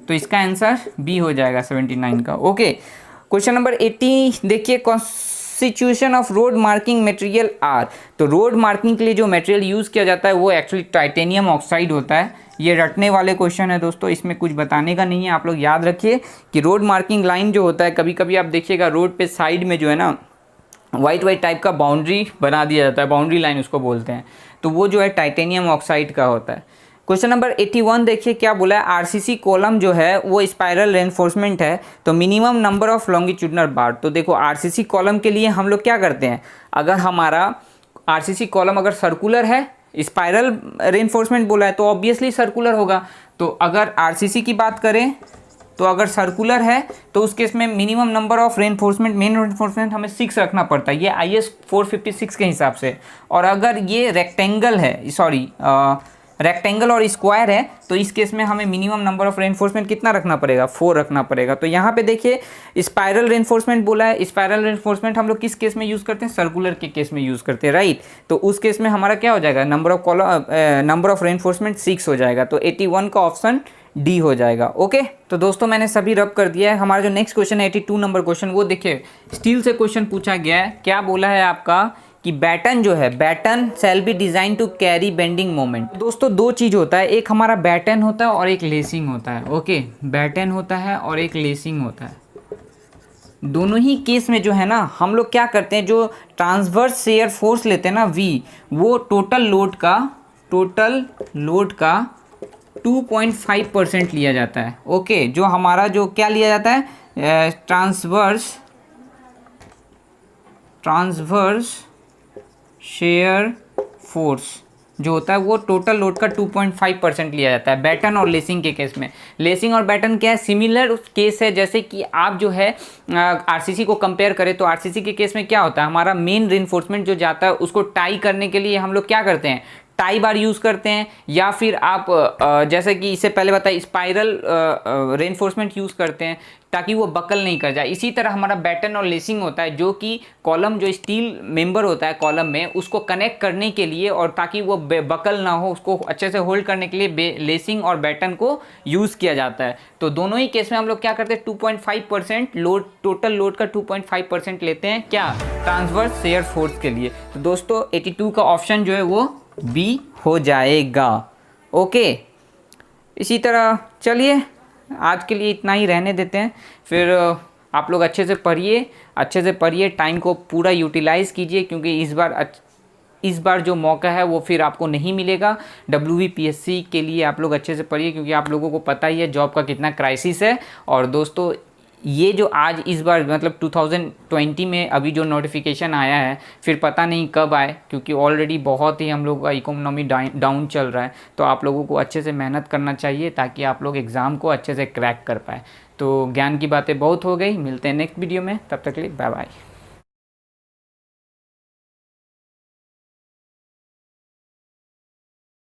तो इसका आंसर बी हो जाएगा 79 का। ओके, क्वेश्चन नंबर 80 देखिए, constitution of road marking material are. तो रोड मार्किंग के लिए जो मटेरियल यूज़ किया जाता है वो एक्चुअली टाइटेनियम ऑक्साइड होता है। ये रटने वाले क्वेश्चन है दोस्तों, इसमें कुछ बताने का नहीं है। आप लोग याद रखिए कि रोड मार्किंग लाइन जो होता है, कभी कभी आप देखिएगा रोड पे साइड में जो है ना वाइट टाइप का बाउंड्री बना दिया जाता है, बाउंड्री लाइन उसको बोलते हैं, तो वो जो है टाइटेनियम ऑक्साइड का होता है। क्वेश्चन नंबर 81 देखिए क्या बोला है, आरसीसी कॉलम जो है वो स्पाइरल रेनफोर्समेंट है, तो मिनिमम नंबर ऑफ लॉन्गिट्यूडनल बार। तो देखो आरसीसी कॉलम के लिए हम लोग क्या करते हैं, अगर हमारा आरसीसी कॉलम अगर सर्कुलर है, स्पाइरल रेनफोर्समेंट बोला है तो ऑब्वियसली सर्कुलर होगा। तो अगर आरसीसी की बात करें तो अगर सर्कुलर है तो उस केस में minimum number of reinforcement, main reinforcement हमें 6 रखना पड़ता है, ये IS 456 के हिसाब से। और अगर ये रेक्टेंगल है, रेक्टेंगल और स्क्वायर है तो इस केस में हमें मिनिमम नंबर ऑफ रेनफोर्समेंट कितना रखना पड़ेगा, 4 रखना पड़ेगा। तो यहाँ पे देखिए स्पाइरल रेनफोर्समेंट बोला है, स्पाइरल रेनफोर्समेंट हम लोग किस केस में यूज़ करते हैं, सर्कुलर के केस में यूज़ करते हैं, राइट। तो उस केस में हमारा क्या हो जाएगा, नंबर ऑफ रेनफोर्समेंट 6 हो जाएगा। तो 81 का ऑप्शन डी हो जाएगा। ओके, तो दोस्तों मैंने सभी रब कर दिया है। हमारा जो नेक्स्ट क्वेश्चन है 82 नंबर क्वेश्चन, वो देखिए स्टील से क्वेश्चन पूछा गया है। क्या बोला है आपका कि बैटन जो है, batten shall be design to carry bending moment. दोस्तों दो चीज़ होता है, एक हमारा बैटन होता है और एक लेसिंग होता है। ओके, बैटन होता है और एक लेसिंग होता है, दोनों ही केस में जो है ना हम लोग क्या करते हैं, जो ट्रांसवर्स शेयर फोर्स लेते हैं ना V, वो टोटल लोड का 2.5% लिया जाता है। ओके, जो हमारा जो क्या लिया जाता है, ट्रांसवर्स शेयर फोर्स जो होता है वो टोटल लोड का 2.5% लिया जाता है बैटन और लेसिंग के केस में। लेसिंग और बैटन क्या है, सिमिलर केस है। जैसे कि आप जो है आरसीसी को कंपेयर करें तो आरसीसी के केस में क्या होता है, हमारा मेन रेनफोर्समेंट जो जाता है उसको टाई करने के लिए हम लोग क्या करते हैं, टाई बार यूज़ करते हैं, या फिर आप जैसे कि इससे पहले बताया स्पाइरल रेनफोर्समेंट यूज़ करते हैं ताकि वो बकल नहीं कर जाए। इसी तरह हमारा बैटन और लेसिंग होता है, जो कि कॉलम जो स्टील मेंबर होता है कॉलम में उसको कनेक्ट करने के लिए और ताकि वो बकल ना हो, उसको अच्छे से होल्ड करने के लिए लेसिंग और बैटन को यूज़ किया जाता है। तो दोनों ही केस में हम लोग क्या करते हैं, 2.5% लोड, टोटल लोड का 2.5% लेते हैं क्या, ट्रांसवर्स शेयर फोर्स के लिए। तो दोस्तों 82 का ऑप्शन जो है वो बी हो जाएगा। ओके, इसी तरह चलिए आज के लिए इतना ही रहने देते हैं। फिर आप लोग अच्छे से पढ़िए, टाइम को पूरा यूटिलाइज़ कीजिए, क्योंकि इस बार जो मौका है वो फिर आपको नहीं मिलेगा। WBPSC के लिए आप लोग अच्छे से पढ़िए, क्योंकि आप लोगों को पता ही है जॉब का कितना क्राइसिस है। और दोस्तों ये जो आज इस बार मतलब 2020 में अभी जो नोटिफिकेशन आया है, फिर पता नहीं कब आए, क्योंकि ऑलरेडी बहुत ही हम लोग का इकोनॉमी डाउन चल रहा है। तो आप लोगों को अच्छे से मेहनत करना चाहिए ताकि आप लोग एग्ज़ाम को अच्छे से क्रैक कर पाए। तो ज्ञान की बातें बहुत हो गई, मिलते हैं नेक्स्ट वीडियो में, तब तक के लिए बाय बाय।